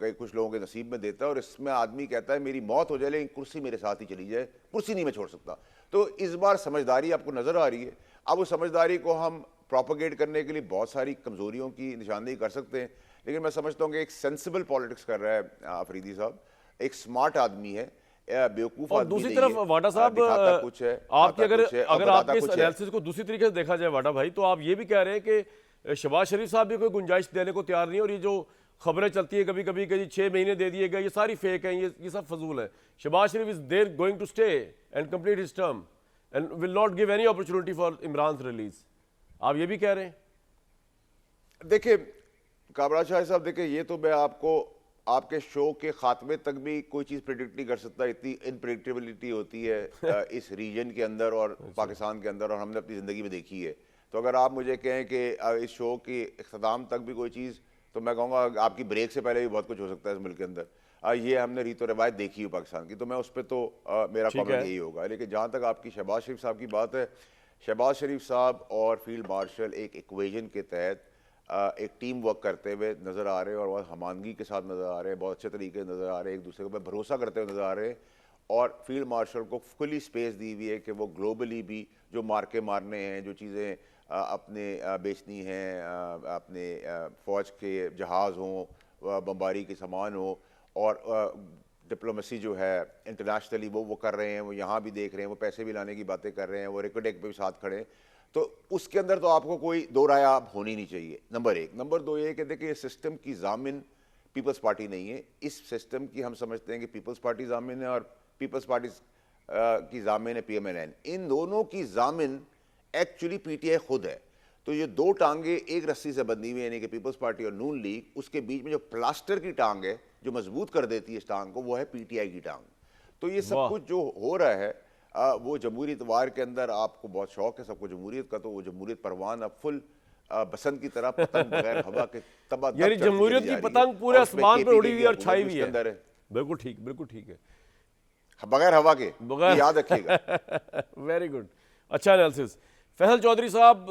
कई कुछ लोगों के नसीब में देता है, और इसमें आदमी कहता है मेरी मौत हो जाए लेकिन कुर्सी मेरे साथ ही चली जाए, कुर्सी नहीं मैं छोड़ सकता। तो इस बार समझदारी आपको नज़र आ रही है। अब उस समझदारी को हम प्रोपोगेट करने के लिए बहुत सारी कमज़ोरियों की निशानदेही कर सकते हैं, लेकिन मैं समझता हूँ कि एक सेंसिबल पॉलिटिक्स कर रहा है अफरीदी साहब, एक स्मार्ट आदमी है, बेवकूफ़ और आदमी दूसरी नहीं तरफ है, वाटा साहब, दिखाता कुछ है, आपकी खाता अगर कुछ है और अगर बताता आपके इस कुछ है। एनालिसिस को दूसरी तरीके से देखा जाए वाटा भाई, तो आप ये भी कह रहे हैं कि शहबाज शरीफ साहब भी कोई गुंजाइश देने को तैयार नहीं है, और ये जो खबरें चलती है कभी कभी कि 6 महीने दे दिए गए, ये सारी फेक हैं, ये सब फजूल है। Shehbaz Sharif is there going to stay and complete his term and will not give any opportunity for Imran release. आप ये भी कह रहे हैं? देखिए कामराज शाह साहब, देखिए ये तो मैं आपको आपके शो के खात्मे तक भी कोई चीज़ प्रिडिक्ट नहीं कर सकता, इतनी इनप्रिडिक्टेबिलिटी होती है इस रीजन के अंदर और पाकिस्तान के अंदर, और हमने अपनी ज़िंदगी में देखी है। तो अगर आप मुझे कहें कि इस शो के इख्तिताम तक भी कोई चीज़, तो मैं कहूँगा आपकी ब्रेक से पहले भी बहुत कुछ हो सकता है इस मुल्क के अंदर। ये हमने रीतो रिवायत देखी है पाकिस्तान की, तो मैं उस पर तो मेरा कमेंट यही होगा। लेकिन जहाँ तक आपकी शहबाज शरीफ साहब की बात है, शहबाज शरीफ साहब और फील्ड मार्शल एक इक्वेशन के तहत एक टीम वर्क करते हुए नज़र आ रहे हैं, और बहुत हमानगी के साथ नज़र आ रहे हैं, बहुत अच्छे तरीके से नज़र आ रहे हैं, एक दूसरे के ऊपर भरोसा करते हुए नज़र आ रहे हैं। और फील्ड मार्शल को फुली स्पेस दी हुई है कि वो ग्लोबली भी जो मार्के मारने हैं, जो चीज़ें अपने बेचनी हैं, अपने फ़ौज के जहाज़ हों, बमबारी के सामान हो, और डिप्लोमेसी जो है इंटरनेशनली वो कर रहे हैं, वो यहाँ भी देख रहे हैं, वो पैसे भी लाने की बातें कर रहे हैं, वो रिकॉर्डेक पे भी साथ खड़े हैं। तो उसके अंदर तो आपको कोई दो राय आप होनी नहीं चाहिए, नंबर एक। नंबर दो ये कि देखिए सिस्टम की जामिन पीपल्स पार्टी नहीं है, इस सिस्टम की हम समझते हैं कि पीपल्स पार्टी जामिन है और पीपल्स पार्टी की जामिन है PMLN। इन दोनों की जामिन एक्चुअली PTI खुद है। तो ये दो टांगे एक रस्सी से बंधी हुई है, यानी कि पीपल्स पार्टी और नून लीग, उसके बीच में जो प्लास्टर की टांग है जो मजबूत कर देती है इस टांग को, वो है PTI की टांग। तो ये सब कुछ जो हो रहा है वो जमहूरी इतवार के अंदर, आपको बहुत शौक है सबको जमहूरियत का, तो वो जमहूरियत परवान अब फुल बसंत की तरह पतंग बगैर हवा के तबाह, यानी जमहूरियत की पतंग पूरे आसमान पर उड़ी हुई और छाई हुई है। बिल्कुल ठीक, बिल्कुल ठीक है, बगैर हवा के, बगैर, याद रखिएगा। वेरी गुड, अच्छा एनालिसिस। फैसल चौधरी साहब,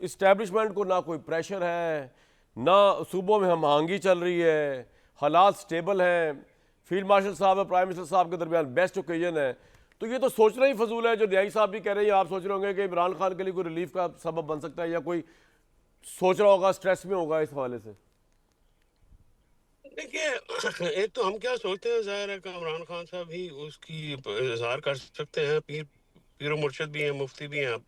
इस्टेब्लिशमेंट को ना कोई प्रेशर है, ना सूबों में हमआहंगी चल रही है, हालात स्टेबल हैं, फील्ड मार्शल साहब और प्राइम मिनिस्टर साहब के दरमियान बेस्ट ओकेजन है, तो ये तो सोचना ही फजूल है। जो न्यायी साहब भी कह रहे हैं, आप सोच रहे होंगे कि इमरान खान के लिए कोई रिलीफ का सबब बन सकता है, या कोई सोच रहा होगा स्ट्रेस में होगा इस हवाले से। देखिए, एक तो हम क्या सोचते हैं, जाहिर है कि इमरान खान साहब ही उसकी इजहार कर सकते हैं, पीर मुर्शिद भी हैं, मुफ्ती भी हैं। आप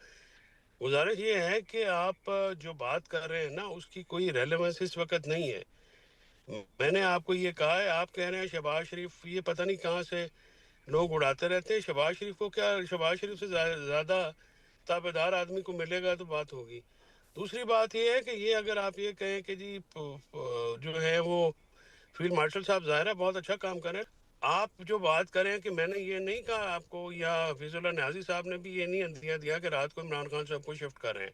गुजारिश ये है कि आप जो बात कर रहे हैं ना, उसकी कोई रेलेवेंस इस वक्त नहीं है। मैंने आपको ये कहा है, आप कह रहे हैं शहबाज शरीफ, ये पता नहीं कहाँ से लोग उड़ाते रहते हैं। शहबाज शरीफ को क्या, शहबाज शरीफ से ज़्यादा ताबेदार आदमी को मिलेगा तो बात होगी। दूसरी बात ये है कि ये अगर आप ये कहें कि जी जो है वो फील्ड मार्शल साहब ज़ाहिर है बहुत अच्छा काम कर रहे हैं, आप जो बात करें कि मैंने ये नहीं कहा आपको, या हफीजुल्लाह न्याजी साहब ने भी ये नहीं अंदिया दिया कि रात को इमरान खान साहब को शिफ्ट कर रहे हैं।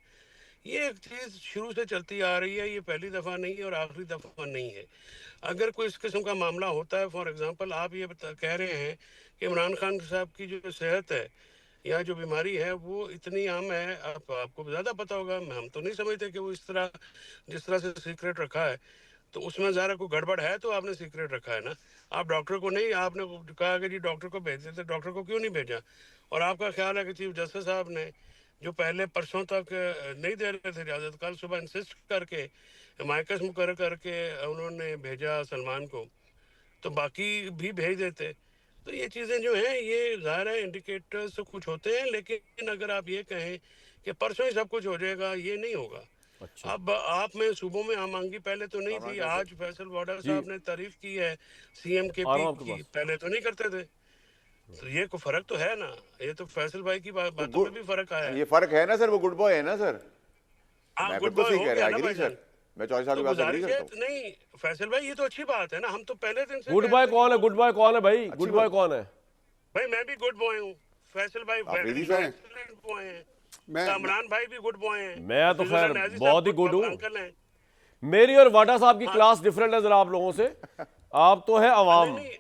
ये एक चीज़ शुरू से चलती आ रही है, ये पहली दफ़ा नहीं है और आखिरी दफ़ा नहीं है। अगर कोई इस किस्म का मामला होता है, फॉर एग्जांपल आप ये कह रहे हैं कि इमरान खान साहब की जो सेहत है या जो बीमारी है वो इतनी आम है, आपको ज़्यादा पता होगा, हम तो नहीं समझते कि वो इस तरह जिस तरह से सीक्रेट रखा है, तो उसमें ज़रा कोई गड़बड़ है तो आपने सीक्रेट रखा है ना। आप डॉक्टर को नहीं, आपने कहा कि जी डॉक्टर को भेज देते, डॉक्टर को क्यों नहीं भेजा? और आपका ख्याल है कि चीफ जस्टिस साहब ने जो पहले परसों तक नहीं दे रहे थे इजाज़त, कल सुबह इंसिस्ट करके माइकस मुकर्रर करके उन्होंने भेजा सलमान को, तो बाकी भी भेज देते। तो ये चीज़ें जो हैं ये ज़ाहिर है इंडिकेटर्स तो कुछ होते हैं, लेकिन अगर आप ये कहें कि परसों ही सब कुछ हो जाएगा, ये नहीं होगा। अच्छा, अब आप में सूबों में आमांगी पहले तो नहीं थी, आज फैसल वाडा साहब ने तारीफ की है CM के आ रहा हूं पी आपके की, पास। पहले तो नहीं करते थे। तो ये को फर्क तो है ना, ये तो फैसल भाई की बातों में भी फर्क आया है। ये फर्क है ना सर, वो गुड बॉय है ना सर। हाँ, मैं गुड बिल्कुल बॉय सही हो कह गया रहा ना एग्री भाईजान। सर, मैं चौधरी साहब तो की बात एग्री गुजारिश है करता हूँ। नहीं फैसल भाई, ये तो अच्छी बात है ना, हम तो पहले दिन से गुड कहते बॉय हैं कौन है? कि गुड बॉय कौन है भाई? गुड बॉय कौन है? भाई मैं भी गुड बॉय हूँ, फैसल भाई आफरीदी साहब। एक्सीलेंट बॉय हैं, मैं कामरान भाई भी गुड बॉय हैं, मैं तो हफीजुल्लाह खैर न्याजी साहब बहुत ही गुड हूँ। अंकल हैं। मेरी और वाटा साहब की क्लास डिफरेंट है जरा आप लोगों से। आप तो है अवाम नहीं,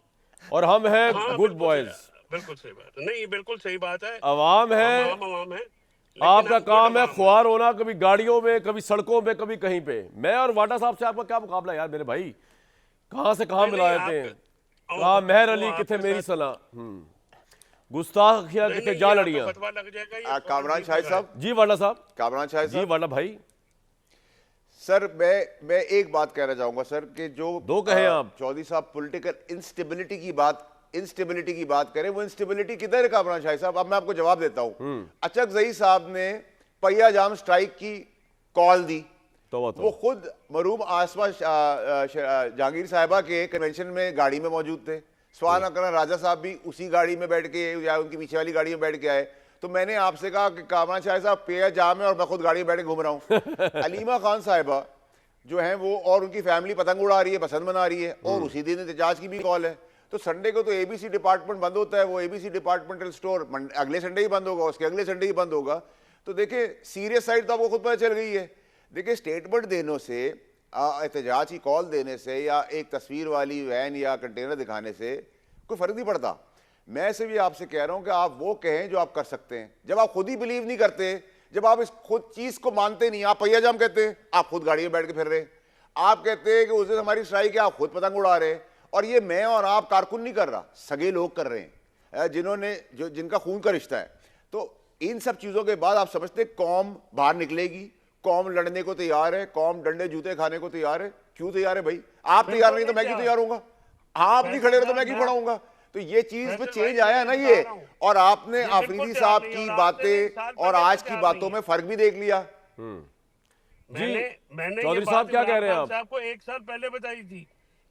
और हम है हाँ गुड बॉयज। बिल्कुल सही बात है, नहीं बिल्कुल सही बात है। अवाम है, हम आवाम है, लेकिन आपका हम काम गुड है अवाम खुआर होना, कभी गाड़ियों में, कभी सड़कों में, कभी कहीं पे। मैं और वाटा साहब से आपका क्या मुकाबला यार मेरे भाई। कहाँ से कहाँ नहीं, मिला आप- देते हैं, कहाँ मेहर अली वो किथे आपके मेरी साथ- सलाह, गुस्ताखिया नहीं, किथे नहीं, जा ये लड़ियाँ। आपका फतवा लग जाएगा, ये कामरान फौरन शाहिद ठीक होगा। साहब, जी वाला साहब, कामरान शाहिद जी साहब, वाला भाई, सर मैं एक बात कहना चाहूंगा सर कि जो दो कहें आप। चौधरी साहब पॉलिटिकल इंस्टेबिलिटी की बात करें, वो इंस्टेबिलिटी किधर है कामरान शाहिद साहब? अब मैं आपको जवाब देता हूं। अचक जई साहब ने पहिया जाम स्ट्राइक की कॉल दी, तो वो खुद मरूम आसमा जहांगीर साहिबा के कन्वेंशन में गाड़ी में मौजूद थे। स्वान अकरम राजा साहब भी उसी गाड़ी में बैठ के या उनकी पीछे वाली गाड़ी में बैठ के आए। तो मैंने आपसे कहा कि कामरान शाह साहब पेया जाम है और मैं खुद गाड़ी में बैठ के घूम रहा हूँ। अलीमा खान साहिबा जो है वो और उनकी फैमिली पतंग उड़ा रही है, पसंद मना रही है, और उसी दिन एहतजाज की भी कॉल है। तो संडे को तो एबीसी डिपार्टमेंट बंद होता है, वो एबीसी डिपार्टमेंटल स्टोर अगले संडे ही बंद होगा, उसके अगले संडे ही बंद होगा। तो देखिए सीरियस साइड तो आपको खुद पता चल गई है। देखिए स्टेटमेंट देने से, एहतजाज की कॉल देने से या एक तस्वीर वाली वैन या कंटेनर दिखाने से कोई फर्क नहीं पड़ता। मैं सिर्फ ये आपसे कह रहा हूं कि आप वो कहें जो आप कर सकते हैं। जब आप खुद ही बिलीव नहीं करते, जब आप इस खुद चीज को मानते नहीं, आप पहिया जाम कहते हैं, आप खुद गाड़ी में बैठ के फिर रहे, आप कहते हैं कि उस दिन हमारी स्ट्राइक है, आप खुद पतंग उड़ा रहे। और ये मैं और आप कारकुन नहीं कर रहा, सगे लोग कर रहे हैं, जिनका खून का रिश्ता है। तो इन सब चीजों के बाद आप समझते कौम बाहर निकलेगी, कौम लड़ने को तैयार है, कौम डंडे जूते खाने को तैयार है। क्यों तैयार है भाई? आप तैयार नहीं तो मैं क्यों तैयार होऊंगा? आप नहीं खड़े रहे तो मैं क्यों खड़ा होऊंगा? तो ये चीज में चेंज आया ना ये। और आपने आफरीदी साहब की बातें और आज की बातों में फर्क भी देख लिया। मैंने चौधरी ये साहब बात क्या कह इमरान रहे हैं खान आप? साहब को 1 साल पहले बताई थी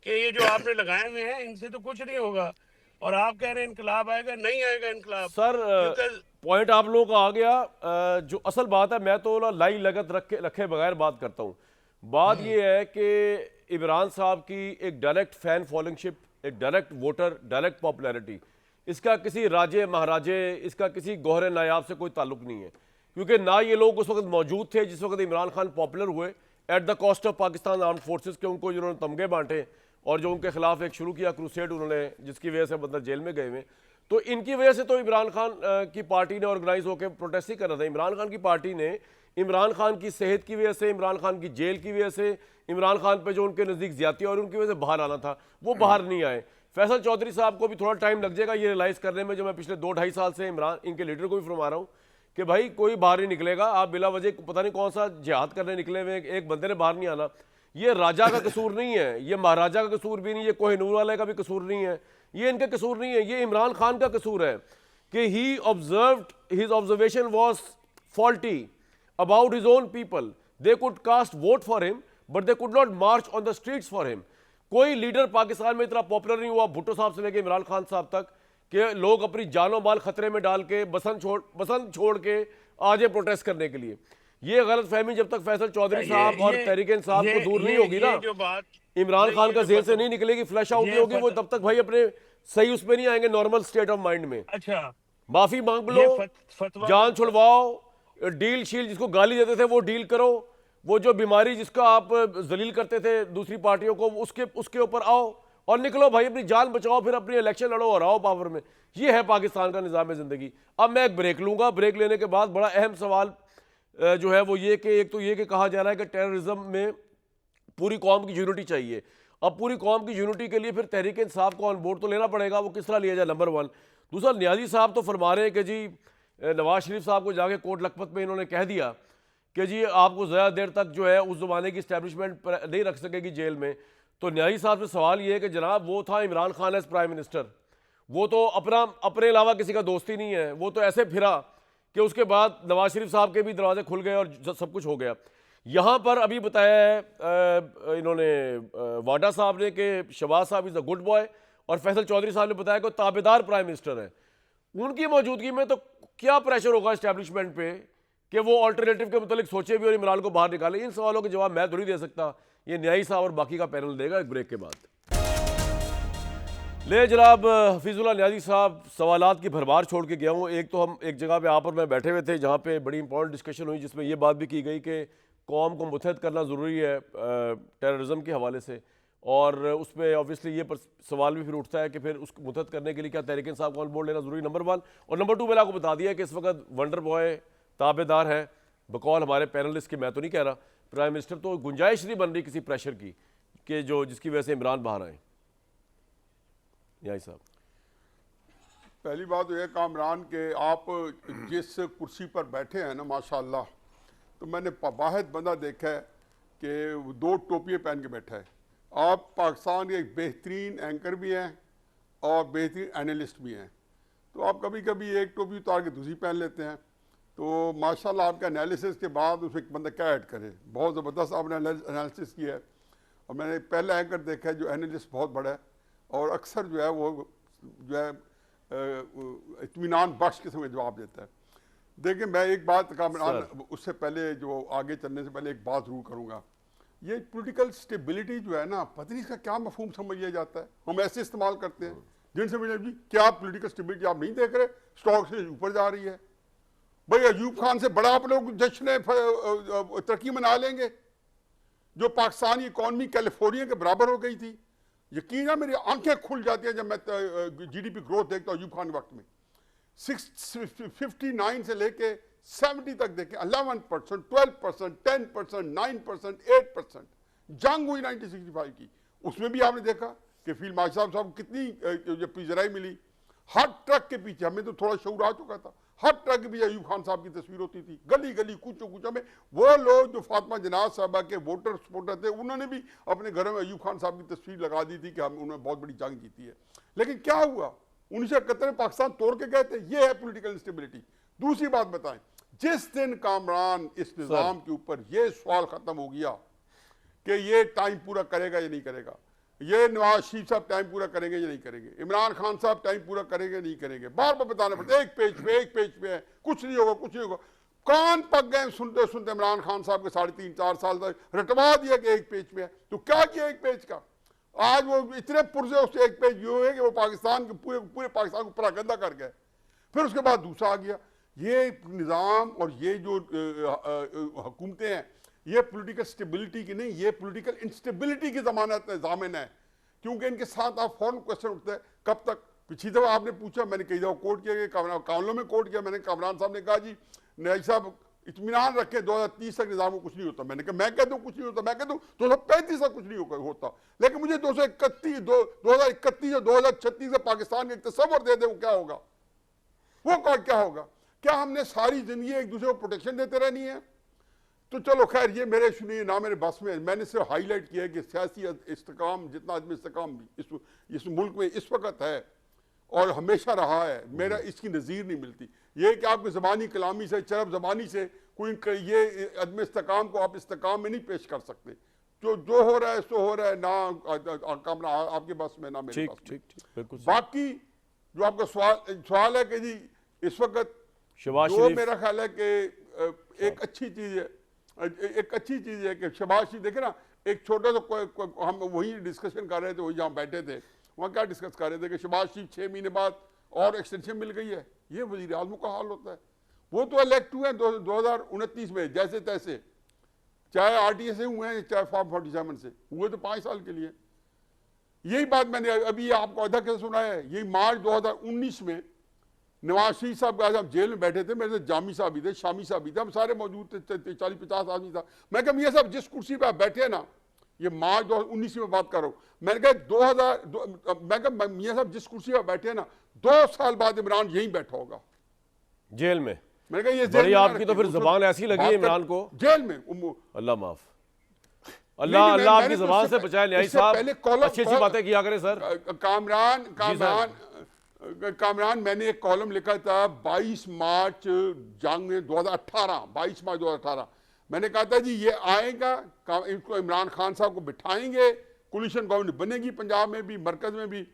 कि ये जो आपने लगाए हुए हैं इनसे तो कुछ नहीं होगा, और आप कह रहे हैं इनकलाब आएगा। नहीं आएगा इनकलाब सर। क्योंकि पॉइंट आप लोगों का आ गया। जो असल बात है, मैं तो ना लाई लगत रखे बगैर बात करता हूँ। बात ये है कि इमरान साहब की एक डायरेक्ट फैन फॉलोइंगशिप, एक डायरेक्ट वोटर, डायरेक्ट पॉपुलैरिटी, इसका किसी राजे महाराजे, इसका किसी गौहरे नायाब से कोई ताल्लुक नहीं है। क्योंकि ना ये लोग उस वक्त मौजूद थे जिस वक्त इमरान खान पॉपुलर हुए, at the cost of Pakistan armed forces के उनको जिन्होंने तमगे बांटे और जो उनके खिलाफ एक शुरू किया क्रूसेड उन्होंने, जिसकी वजह से मतलब जेल में गए हुए। तो इनकी वजह से तो इमरान खान की पार्टी ने ऑर्गेनाइज होकर प्रोटेस्ट ही कर रहा था। इमरान खान की पार्टी ने इमरान खान की सेहत की वजह से, इमरान खान की जेल की वजह से, इमरान खान पे जो उनके नज़दीक ज्यादती और उनकी वजह से बाहर आना था, वो बाहर नहीं आए। फैसल चौधरी साहब को भी थोड़ा टाइम लग जाएगा ये रियलाइज करने में, जो मैं पिछले 2-2.5 साल से इनके लीडर को भी फरमा रहा हूँ कि भाई कोई बाहर नहीं निकलेगा। आप बिला वजह पता नहीं कौन सा जिहाद करने निकले हुए एक बंदे ने बाहर नहीं आना। ये राजा का कसूर नहीं है, ये महाराजा का कसूर भी नहीं, ये कोहिनूर वाले का भी कसूर नहीं है, ये इनका कसूर नहीं है, ये इमरान खान का कसूर है कि he observed, his observation was faulty about his own people. They could cast vote for him but they could not march on the streets for him. कोई लीडर पाकिस्तान में इतना पॉपुलर नहीं हुआ, भुट्टो साहब से लेकर इमरान खान साहब तक, कि लोग अपनी जानो माल खतरे में डाल के बसंत छोड़ के आजे प्रोटेस्ट करने के लिए। ये गलत फहमी जब तक फैसल चौधरी साहब और तहरीक इंसाफ को दूर नहीं होगी ना, इमरान खान का जेल से नहीं निकलेगी, फ्लैश आउट नहीं होगी, वो तब तक भाई अपने सही उसमें नहीं आएंगे, नॉर्मल स्टेट ऑफ माइंड में। अच्छा, माफी मांग लो, जान छुड़वाओ, डील शील जिसको गाली देते थे वो डील करो, वो जो बीमारी जिसका आप जलील करते थे दूसरी पार्टियों को, उसके ऊपर आओ और निकलो भाई, अपनी जान बचाओ, फिर अपनी इलेक्शन लड़ो और आओ पावर में। ये है पाकिस्तान का निज़ाम ज़िंदगी। अब मैं एक ब्रेक लूंगा, ब्रेक लेने के बाद बड़ा अहम सवाल जो है वो ये कि एक तो ये कि कहा जा रहा है कि टेररिज्म में पूरी कौम की यूनिटी चाहिए। अब पूरी कौम की यूनिटी के लिए फिर तहरीक इंसाफ को ऑन बोर्ड तो लेना पड़ेगा, वो किस तरह लिया जाए, नंबर 1। दूसरा, नियाजी साहब तो फरमा रहे हैं कि जी नवाज शरीफ साहब को जाके कोट लखपत में इन्होंने कह दिया कि जी आपको ज़्यादा देर तक जो है उस ज़माने की इस्टेब्लिशमेंट नहीं रख सकेगी जेल में। तो न्याजी साहब से सवाल ये है कि जनाब वो था Imran Khan as prime minister, वो तो अपने अलावा किसी का दोस्त ही नहीं है, वो तो ऐसे फिरा कि उसके बाद नवाज शरीफ साहब के भी दरवाजे खुल गए और सब कुछ हो गया। यहाँ पर अभी बताया है इन्होंने वाडा साहब ने कि शहबाज साहब इज़ अ गुड बॉय, और फैसल चौधरी साहब ने बताया कि ताबेदार प्राइम मिनिस्टर है। उनकी मौजूदगी में तो क्या प्रेशर होगा इस्टेब्लिशमेंट पे कि वो अल्टरनेटिव के मुतालिक सोचे भी और इमरान को बाहर निकाले। इन सवालों के जवाब मैं थोड़ी दे सकता, ये न्यायी साहब और बाकी का पैनल देगा एक ब्रेक के बाद। ले जनाब हफीजुल्लाह न्याजी साहब, सवालात की भरमार छोड़ के गया हूँ। एक तो हम एक जगह पे आप और मैं बैठे हुए थे जहाँ पे बड़ी इंपॉर्टेंट डिस्कशन हुई, जिसमें ये बात भी की गई कि कौम को मुत्तहद करना ज़रूरी है टेररिज्म के हवाले से, और उस पर ऑब्वियसली ये सवाल भी फिर उठता है कि फिर उसको मुत्तहद करने के लिए क्या तहरीक इंसाफ को ऑन बोर्ड लेना ज़रूरी, नंबर 1। और नंबर 2 मैंने आपको बता दिया कि इस वक्त वंडर बॉय ताबेदार है, बकौल हमारे पैनलिस्ट के, मैं तो नहीं कह रहा, प्राइम मिनिस्टर, तो गुंजाइश नहीं बन रही किसी प्रेशर की जिसकी वजह से इमरान बाहर आए? यही साहब, पहली बात तो यह कामरान के आप जिस कुर्सी पर बैठे हैं ना माशाल्लाह, तो मैंने वाहिद बंदा देखा है कि वो 2 टोपियाँ पहन के बैठा है। आप पाकिस्तान के एक बेहतरीन एंकर भी हैं और बेहतरीन एनालिस्ट भी हैं, तो आप कभी कभी एक टोपी उतार के दूसरी पहन लेते हैं। तो माशाल्लाह आपके एनालिसिस के बाद उसमें एक बंदा क्या ऐड करे, बहुत ज़बरदस्त आपने एनालिसिस किया है। और मैंने पहला एंकर देखा है जो एनालिस्ट बहुत बड़ा है और अक्सर जो है वो जो है इत्मीनान बख्श किस्म का जवाब देता है। देखिए मैं एक बात कामरान, उससे पहले जो आगे चलने से पहले एक बात जरूर करूँगा, ये पॉलिटिकल स्टेबिलिटी जो है ना, पता नहीं इसका क्या मफहूम समझ लिया जाता है। हम ऐसे इस्तेमाल करते हैं जिनसे मुझे जी क्या पॉलिटिकल स्टेबिलिटी आप नहीं देख रहे, स्टॉक से ऊपर जा रही है। भाई अयूब खान से बड़ा आप लोग जश्न तरक्की मना लेंगे, जो पाकिस्तानी इकॉनमी कैलिफोर्निया के बराबर हो गई थी। यकीन है मेरी आंखें खुल जाती हैं जब मैं जीडीपी ग्रोथ देखता हूँ अयूब खान वक्त में। 59 से लेके 70 तक देखें 11%, 12%, 10%, 9%, 8%। जंग हुई 1965 की, उसमें भी आपने देखा कि फील्ड मार्शल साहब कितनी पिजराई मिली। हर ट्रक के पीछे, हमें तो थोड़ा शऊर आ चुका था, हर ट्रक के पीछे अयूब खान साहब की तस्वीर होती थी, गली गली कूचों कूचों में। वो लोग जो फातिमा जनाज साहबा के वोटर सपोर्टर थे, उन्होंने भी अपने घरों में अयूब खान साहब की तस्वीर लगा दी थी कि हम उन्होंने बहुत बड़ी जंग जीती है। लेकिन क्या हुआ, 1971 में पाकिस्तान तोड़ के गए थे। ये है पॉलिटिकल इंस्टेबिलिटी। दूसरी बात बताएं, जिस दिन कामरान इस निज़ाम के ऊपर ये सवाल खत्म हो गया कि ये टाइम पूरा करेगा या नहीं करेगा, ये नवाज शरीफ साहब टाइम पूरा करेंगे या नहीं करेंगे, इमरान खान साहब टाइम पूरा करेंगे नहीं करेंगे, बार बार बताना पड़ता है, एक पेज पे है, कुछ नहीं होगा, कुछ नहीं होगा। कान पक गए सुनते सुनते इमरान खान साहब के 3.5-4 साल तक रटवा दिया कि एक पेज पे है। तो क्या किया एक पेज का? आज वो इतने पुरजे उससे एक पेज ये है कि वो पाकिस्तान के पूरे पाकिस्तान को परागंदा कर गए। फिर उसके बाद दूसरा आ गया। ये निज़ाम और ये जो हुकूमतें हैं, ये पॉलिटिकल स्टेबिलिटी की नहीं, ये पॉलिटिकल इंस्टेबिलिटी की ज़मानत है। क्योंकि इनके साथ आप फौरन क्वेश्चन उठता है, कब तक? पिछली दफ़ा आपने पूछा, मैंने कई दफ़ा कोर्ट किया, कामलों में कोर्ट किया, मैंने कामरान साहब ने कहा जी नहीं साहब इत्मीनान रखें 2030 तक निज़ाम को कुछ नहीं होता। मैंने कहा मैं कहता हूँ कुछ नहीं होता, मैं कहता हूँ 2035 तक कुछ नहीं होता, लेकिन मुझे 2031 या 2036 से पाकिस्तान के तस्वर दे दे, वो क्या होगा? वो क्या होगा? क्या हमने सारी जिंदगी एक दूसरे को प्रोटेक्शन देते रहनी है? तो चलो खैर, ये मेरे सुनिए ना मेरे बस में। मैंने सिर्फ हाईलाइट किया है कि सियासी इस्तेकाम, जितना आदमी इस्तेकाम इस मुल्क में इस वक्त है और हमेशा रहा है, मेरा इसकी नज़ीर नहीं मिलती। ये कि आपकी ज़बानी कलामी से, चरब ज़बानी से कोई ये अदम इस्तेकाम को आप इस्तेकाम में नहीं पेश कर सकते। जो हो रहा है सो हो रहा है, ना आपके बस में ना मेरे बस में। बाकी जो आपका सवाल है कि जी इस वक्त जो मेरा ख्याल है कि एक अच्छी चीज़ है कि शहबाज शरीफ, देखे ना, एक छोटा सा हम वही डिस्कशन कर रहे थे, वही जहाँ बैठे थे वहाँ क्या डिस्कस कर रहे थे कि शहबाज शरीफ 6 महीने बाद और एक्सटेंशन मिल गई है। ये वज़ीर आज़म का हाल होता है। वो तो इलेक्ट हुए हैं 2029 में जैसे तैसे, चाहे RTA से हुए हैं चाहे फॉर्म 47 से हुए, तो 5 साल के लिए। यही बात मैंने अभी आपको अदा कैसे सुनाया है। यही मार्च 2019 में नवाज शरीफ साहब आज हम जेल में बैठे थे, मेरे साथ जामी साहब भी थे, शामी साहब भी थे, हम सारे मौजूद थे, 40-50 आदमी था। मैं कहा मियाँ साहब जिस कुर्सी पर आप बैठे हैं ना, ये मार्च 2019 में बात करो, मैंने कहा मैं कहा मियाँ साहब जिस कुर्सी पर बैठे हैं ना, 2 साल बाद इमरान यहीं बैठा होगा जेल में। मैंने कहा ये बड़ी आपकी तो फिर जुबान ऐसी लगी है इमरान को जेल में। अल्लाह माफ, अल्लाह आपकी जुबान से बचाए। न्यायी साहब अच्छी अच्छी बातें किया करें सर। कामरान मैंने एक कॉलम लिखा था 22 मार्च जंग में 2018। मैंने कहा था जी ये आएगा, इसको इमरान खान साहब को बिठाएंगे, कोलिशन गवर्नमेंट बनेगी पंजाब में भी, मरकज में भी।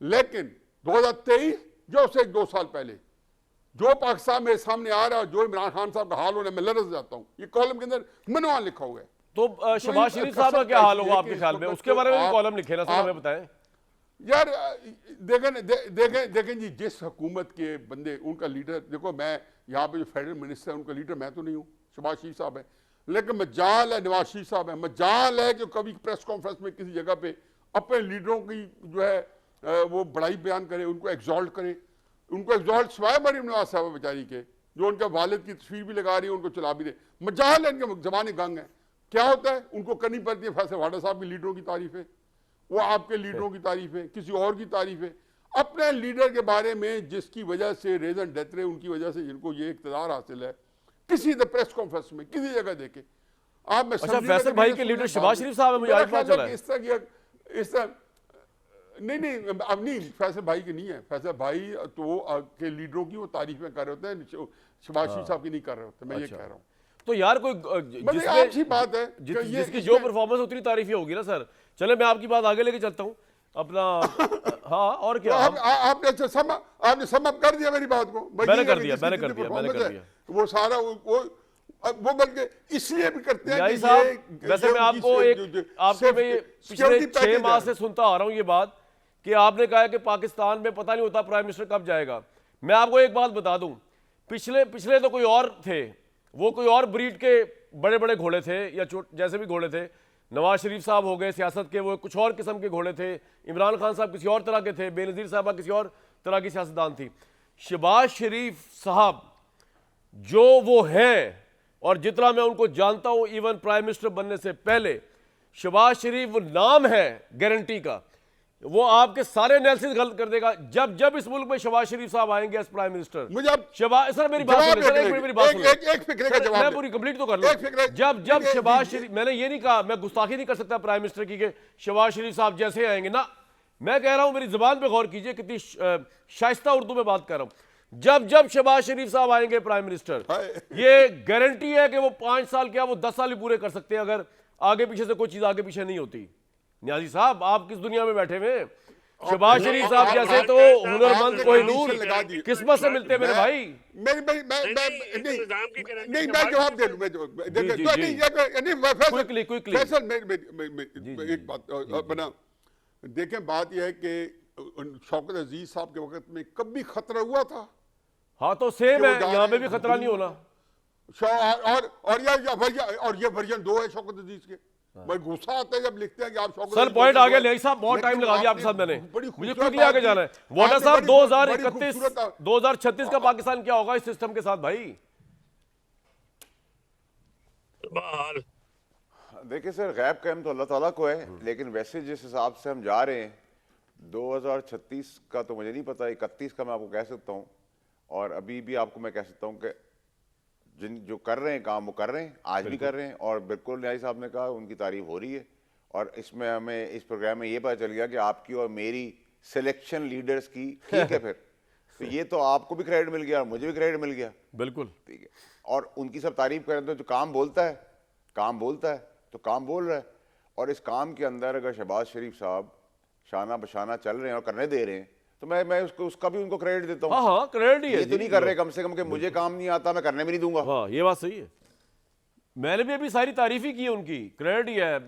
लेकिन 2023 जो उससे 2 साल पहले जो पाकिस्तान मेरे सामने आ रहा है, जो इमरान खान साहब का हाल हो रहा है, मैं लरस जाता हूँ। ये कॉलम के अंदर मनवान लिखा हुआ है। तो शहबाज शरीफ साहब का क्या हाल होगा आपके ख्याल में? उसके बारे में भी कॉलम लिखे ना सर, हमें बताएं यार। देखें जी, जिस हुकूमत के बंदे, उनका लीडर, देखो मैं यहाँ पे जो फेडरल मिनिस्टर है उनका लीडर मैं तो नहीं हूँ, शहबाज शरीफ साहब है, लेकिन मजाल है नवाज शरीफ साहब है, मजाल है कि कभी प्रेस कॉन्फ्रेंस में किसी जगह पे अपने लीडरों की जो है वो बड़ाई बयान करे, उनको एग्जॉल्ट करे। उनको एग्जॉल्ट सिवाय मरीम नवाज साहब बेचारी के, जो उनके वालिद की तस्वीर भी लगा रही है, उनको चला भी दे, मजाल है, इनके जबानी गंग है। क्या होता है, उनको करनी पड़ती है फैसल वाडा साहब की लीडरों की तारीफें, वो आपके लीडरों की तारीफें, किसी और की तारीफें, अपने लीडर के बारे में जिसकी वजह से रेजन डेथ रहे, उनकी वजह से जिनको ये इख्तियार हासिल है, किसी प्रेस कॉन्फ्रेंस में किसी जगह देखे आप में अच्छा, फैसल भाई के लीडर शहबाज शरीफ साहब है, मुझे आज पता चला है। इस तरह नहीं, अब नहीं, फैसल भाई की नहीं है, फैसल भाई तो के लीडरों की वो तारीफें कर रहे होते हैं, शहबाज शरीफ साहब की नहीं कर रहे होते, मैं ये कह रहा हूँ। तो यार कोई अच्छी बात है जिसकी जो परफॉर्मेंस उतनी तारीफ होगी ना सर। चले मैं आपकी बात आगे लेके चलता हूँ अपना। हाँ, और क्या आपने सम अप कर दिया मेरी बात को। मैंने कर दिया वो सारा वो बल्कि इसलिए भी करते हैं कि साहब, वैसे मैं आपको पिछले 6 माह से सुनता आ रहा हूँ ये बात कि आपने कहा है कि पाकिस्तान में पता नहीं होता प्राइम मिनिस्टर कब जाएगा। मैं आपको एक बात बता दूं, पिछले तो कोई और थे, वो कोई और ब्रीड के बड़े बड़े घोड़े थे, या जैसे भी घोड़े थे। नवाज शरीफ साहब हो गए सियासत के, वो कुछ और किस्म के घोड़े थे। इमरान खान साहब किसी और तरह के थे, बेनज़ीर साहबा किसी और तरह की सियासतदान थी। शहबाज शरीफ साहब जो वो हैं, और जितना मैं उनको जानता हूं, इवन प्राइम मिनिस्टर बनने से पहले शहबाज शरीफ वो नाम है गारंटी का, वो आपके सारे एनालिसिस गलत कर देगा। जब इस मुल्क में शहबाज शरीफ साहब आएंगे एज प्राइम मिनिस्टर, मुझे अब शहबाज सर मेरी बात सुनिए, सर एक मिनट मेरी बात सुनिए, एक फिक्रे का जवाब मैं पूरी कंप्लीट तो कर लूं। जब शहबाज शरीफ, मैंने ये नहीं कहा, मैं गुस्ताखी नहीं कर सकता प्राइम मिनिस्टर की कि शहबाज शरीफ साहब जैसे आएंगे ना, मैं कह रहा हूं मेरी जुबान पे गौर कीजिए, कितनी शाइस्ता उर्दू में बात कर रहा हूं। जब शहबाज शरीफ साहब आएंगे प्राइम मिनिस्टर, ये गारंटी है कि वो 5 साल क्या वो 10 साल ही पूरे कर सकते हैं, अगर आगे पीछे से कोई चीज आगे पीछे नहीं होती। नियाजी साहब, आप किस दुनिया में बैठे हुए? शहबाज शरीफ साहब जैसे तो हुनरमंद कोहिनूर किस्मत से मिलते हैं मेरे भाई। नहीं, मैं जवाब दे लूं, एक बात बना देखें, बात यह है कि शौकत अजीज साहब के वक्त में कभी खतरा हुआ था? हाँ, तो सेम है, यहाँ पे भी खतरा नहीं होना। और ये वर्जन 2 है शौकत अजीज के। मैं गुस्सा आता है जब लिखते हैं कि आप शौकत सर पॉइंट आ गया नहीं साहब, बहुत टाइम लगा दिया आपके साथ मैंने, मुझे क्विकली आगे जाना है। वाडा साहब 2036 का पाकिस्तान क्या होगा इस सिस्टम के साथ भाई? देखिए सर, गैब कायम तो अल्लाह ताला को है, लेकिन वैसे जिस हिसाब से हम जा रहे हैं 2036 का तो मुझे नहीं पता, 31 का मैं आपको कह सकता हूँ। और अभी भी आपको मैं कह सकता हूँ कि जो कर रहे हैं काम वो कर रहे हैं, आज भी कर रहे हैं। और बिल्कुल न्याई साहब ने कहा, उनकी तारीफ हो रही है। और इसमें हमें इस प्रोग्राम में ये पता चल गया कि आपकी और मेरी सिलेक्शन लीडर्स की ठीक है फिर तो ये तो आपको भी क्रेडिट मिल गया और मुझे भी क्रेडिट मिल गया, बिल्कुल ठीक है। और उनकी सब तारीफ करें तो जो काम बोलता है तो काम बोल रहा है। और इस काम के अंदर अगर शहबाज शरीफ साहब शाना बशाना चल रहे हैं और करने दे रहे हैं तो मैं उसका भी उनको क्रेडिट देता हूँ। हाँ, क्रेडिट ही है। ये तो नहीं कर रहे कम से कम कि मुझे काम नहीं आता मैं करने भी नहीं दूंगा। हाँ, ये बात सही है। मैंने भी अभी सारी तारीफ ही की है उनकी, क्रेडिट ही है।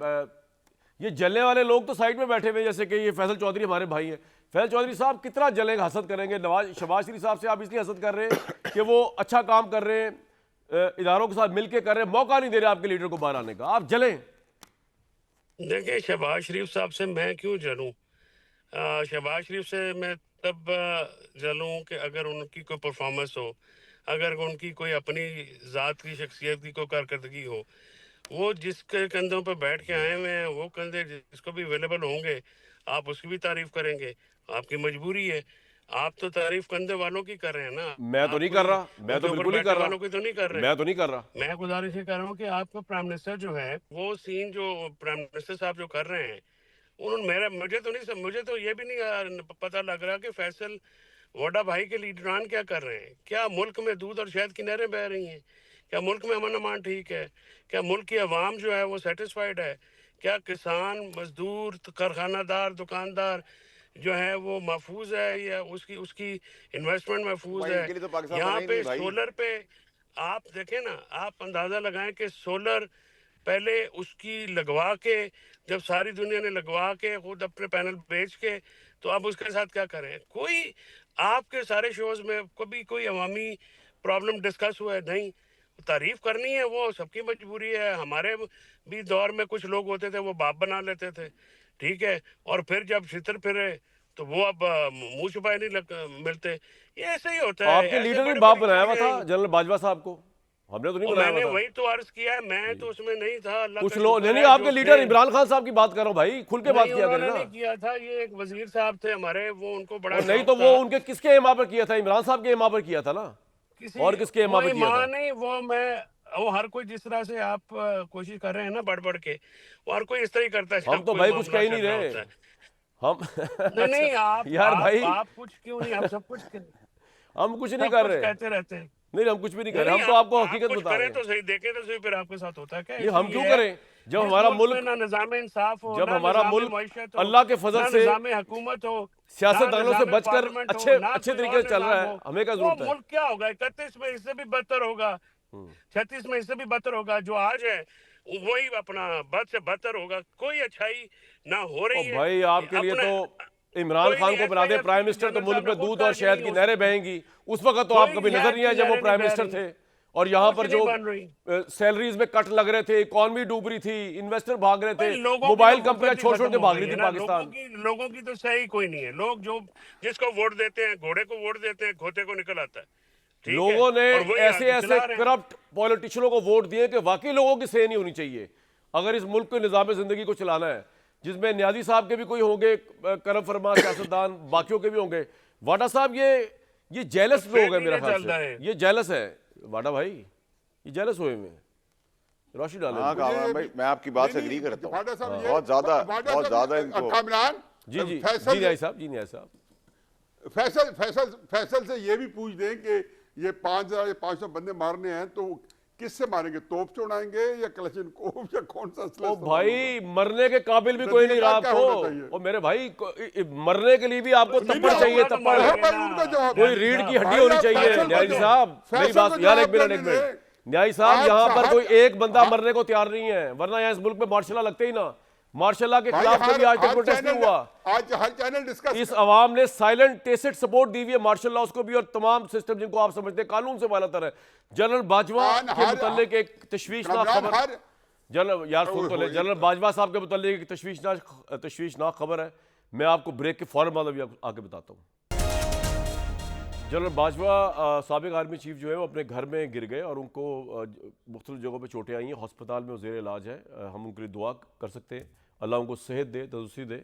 ये जलने वाले लोग तो साइड में बैठे हुए, जैसे कि ये फैसल चौधरी हमारे भाई हैं। फैसल चौधरी साहब कितना जलेंगे, हसद करेंगे शहबाज शरीफ साहब से। आप इसलिए हसद कर रहे हैं कि वो अच्छा काम कर रहे हैं, इदारों के साथ मिलकर कर रहे हैं, मौका नहीं दे रहे आपके लीडर को बाहर आने का, आप जलें। देखिए, शहबाज शरीफ साहब से मैं क्यों जलूं? शहबाज शरीफ से मैं तब जलूं कि अगर उनकी कोई परफॉर्मेंस हो, अगर उनकी कोई अपनी ज़ात की शख्सियत की कोई कारकर्दगी हो। वो जिसके कंधों पर बैठ के आए हुए हैं, वो कंधे जिसको भी अवेलेबल होंगे आप उसकी भी तारीफ करेंगे, आपकी मजबूरी है। आप तो तारीफ कंधे वालों की कर रहे हैं ना। मैं तो नहीं कर रहा, मैं तो बिल्कुल नहीं कर रहा, वालों की तो नहीं कर रहे, मैं तो नहीं कर रहा। मैं गुजारिश ये कर रहा हूँ कि आपका प्राइम मिनिस्टर जो है, वो सीन जो प्राइम मिनिस्टर साहब जो कर रहे हैं, उन्होंने मुझे तो ये भी नहीं पता लग रहा कि फैसल वोडा भाई के लीडरान क्या कर रहे हैं। क्या मुल्क में दूध और शहद की नहरें बह रही हैं? क्या मुल्क में अमन अमान ठीक है? क्या मुल्क की आवाम जो है वो सेटिस्फाइड है? क्या किसान, मजदूर, कारखानादार, दुकानदार जो है वो महफूज है, या उसकी इन्वेस्टमेंट महफूज है? तो यहाँ पे सोलर पे आप देखें ना, आप अंदाज़ा लगाएं कि सोलर पहले उसकी लगवा के, जब सारी दुनिया ने लगवा के खुद अपने पैनल बेच के, तो अब उसके साथ क्या करें? कोई आपके सारे शोज में कभी कोई अवामी प्रॉब्लम डिस्कस हुआ है? नहीं। तारीफ करनी है वो सबकी मजबूरी है। हमारे भी दौर में कुछ लोग होते थे वो बाप बना लेते थे, ठीक है, और फिर जब छितर फिरे तो वो अब मुंह छुपाए नहीं मिलते। ये ऐसे ही होता है। आपके लीडर ने बाप बनाया हुआ था जनरल बाजवा साहब को, हमने तो नहीं और बनाया मैंने हुआ था। वही तो अर्ज किया है, मैं तो उसमें नहीं था। अल्लाह कुछ का लोग शुक्र नहीं, है आपके जो लीडर थे। इमरान खान साहब की बात कर रहा हूँ भाई, खुल के बात नहीं, किया करें उन्होंने ना। नहीं किया था, ये एक वजीर साहब थे हमारे, वो उनको बड़ा और नहीं शौक तो वो था। उनके किसके इमा पर किया था? इमरान साहब के इमा पर किया था ना। किसी और किसके इमा वही पर किया था? माँ नहीं, वो हर कोई जिस तरह से आप कोशिश कर रहे हैं ना बढ़ बढ़ के, वो हर कोई इस तरह ही करता है हम जब तो कोई भाई कुछ मामला कह ही नहीं चल रहा रहे होता है। हम। नहीं नहीं, अच्छा यार भाई, आप कुछ क्यों नहीं, आप सब कुछ हम कुछ नहीं सब कर कुछ रहे। कहते रहते हैं। नहीं हम कुछ भी नहीं कर नहीं रहे, नहीं, हम तो आपको आप हकीकत कुछ बता रहे करें हैं। तो सही, देखें तो सही, फिर आपके साथ होता है क्या? ये इशू हम क्यों है, करें जब जिस हमारा मुल्क मुल्क, में ना निज़ाम इंसाफ हो, जब ना हमारा निज़ाम मुल्क मईशत हो, अल्लाह के फजल ना से निज़ाम हुकूमत हो, ना सियासतदानों से निज़ाम बचकर पार्लियामेंट हो, अच्छे ना अच्छे कोई तरीके और से चल रहा निज़ाम है, हो, हमें क्या वो जरूरत है? मुल्क क्या होगा? 31 में इससे भी बदतर होगा, 36 में इससे भी बदतर होगा। जो आज है वही अपना बद से बदतर होगा। कोई अच्छाई ना हो ओ रही है भाई, आपके लिए अपने। तो इमरान कोई खान नहीं, को बना दे SIF प्राइम की मिनिस्टर तो जनरल मुल्क साहब में ने खुद दूध कहा और कि शहद नहीं की हो नहरें सकती। बहेंगी। उस वक्त तो आप कोई कभी नजर शहद नहीं आए की जब वो नहरें प्राइम नहीं बह मिनिस्टर रही, थे। और यहाँ पर कुछ जो नहीं बन रही। सैलरीज में कट लग रहे थे, इकॉनमी डूब रही थी, इन्वेस्टर भाग रहे भाई थे, लोगों की मोबाइल तो कंपनियां मुकद्दर छोड़ छोड़ खत्म के हो भाग गई रही है थी ना। पाकिस्तान। लोगों की तो सही कोई नहीं है। लोग जो जिसको वोट देते हैं, घोड़े को वोट देते हैं, खोते को निकल आता है। ठीक है, लोगों ने और वही ऐसे आगे ऐसे चला रहे हैं। करप्ट पॉलिटिशियनों को वोट दिए कि वाकई लोगों की सही नहीं होनी चाहिए। अगर इस मुल्क के निज़ाम जिंदगी को चलाना है, जिसमें न्याजी साहब के भी कोई होंगे करम फरमा सियासतदान, बाकियों के भी होंगे। वाडा साहब ये जेलस तो लोग हैं फेक मेरा नहीं ख्याल चल रहा से, है। ये जेलस है वाडा भाई, ये जेलस हुए में रोशनी डाले हाँ इनको। कामरान भाई, मैं आपकी बात से नहीं, एग्री नहीं, करता वाडा साहब हूँ। ये- बहुत ज्यादा वाडा बहुत साहब, ज्यादा इनको। कामरान जी जी फैसल जी न्याय साहब, जी न्याय साहब। फैसल से ये भी पूछ दें कि ये 5,000 या 500 बंदे मारने हैं तो किससे मारेंगे? तोप चढ़ाएंगे या कलशनकोव या कौन सा असला ओ इस्तेमाल भाई, होगा? मरने के काबिल भी कोई नहीं रहा तरीका क्या होना आपको। चाहिए? ओ मेरे भाई, मरने के लिए भी आपको नहीं, तप्पड़ नहीं, चाहिए, तो तप्पड़। मारेंगे भाई, ना। उनका जवाब- कोई रीढ़ की हड्डी भाई, होनी आप चाहिए। फैसल को न्यायी जो- साहब मेरी फैसल बात, को यार एक जवाब मिनट देने एक मिनट। दें। न्यायी साहब, आज यहाँ पर हर- कोई एक बंदा हाँ। मरने को तैयार नहीं है, वरना यहाँ इस मुल्क में मार्शल लॉ लगते ही ना। मार्शल लॉ के भाई, खिलाफ कभी आज तक प्रोटेस्ट नहीं हुआ। आज हर चैनल डिस्कस इस अवाम ने साइलेंट टेसिड सपोर्ट दी हुई है मार्शल लॉज को भी, और तमाम सिस्टम जिनको आप समझते हैं कानून से बालातर है। जनरल बाजवा के मुतल्लिक एक तशवीशनाक खबर, जनरल यार सुन तो ले, जनरल बाजवा साहब के मुतल्लिक एक तशवीशनाक खबर है। मैं आपको ब्रेक के फौरन बाद अभी आगे बताता हूँ। जनरल बाजवा साबिक आर्मी चीफ जो है वो अपने घर में गिर गए और उनको मुख्तलिफ जगहों पे चोटें आई हैं। हस्पताल में वो ज़ेर इलाज है। हम उनके लिए दुआ कर सकते हैं, अल्लाह उनको सेहत दे, तंदुरुस्ती दे।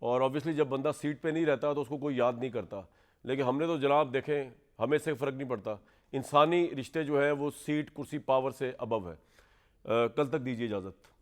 और ऑब्वियसली जब बंदा सीट पे नहीं रहता तो उसको कोई याद नहीं करता, लेकिन हमने तो जनाब देखें, हमें इससे फ़र्क नहीं पड़ता। इंसानी रिश्ते जो हैं वो सीट, कुर्सी, पावर से अबव है। कल तक दीजिए इजाज़त।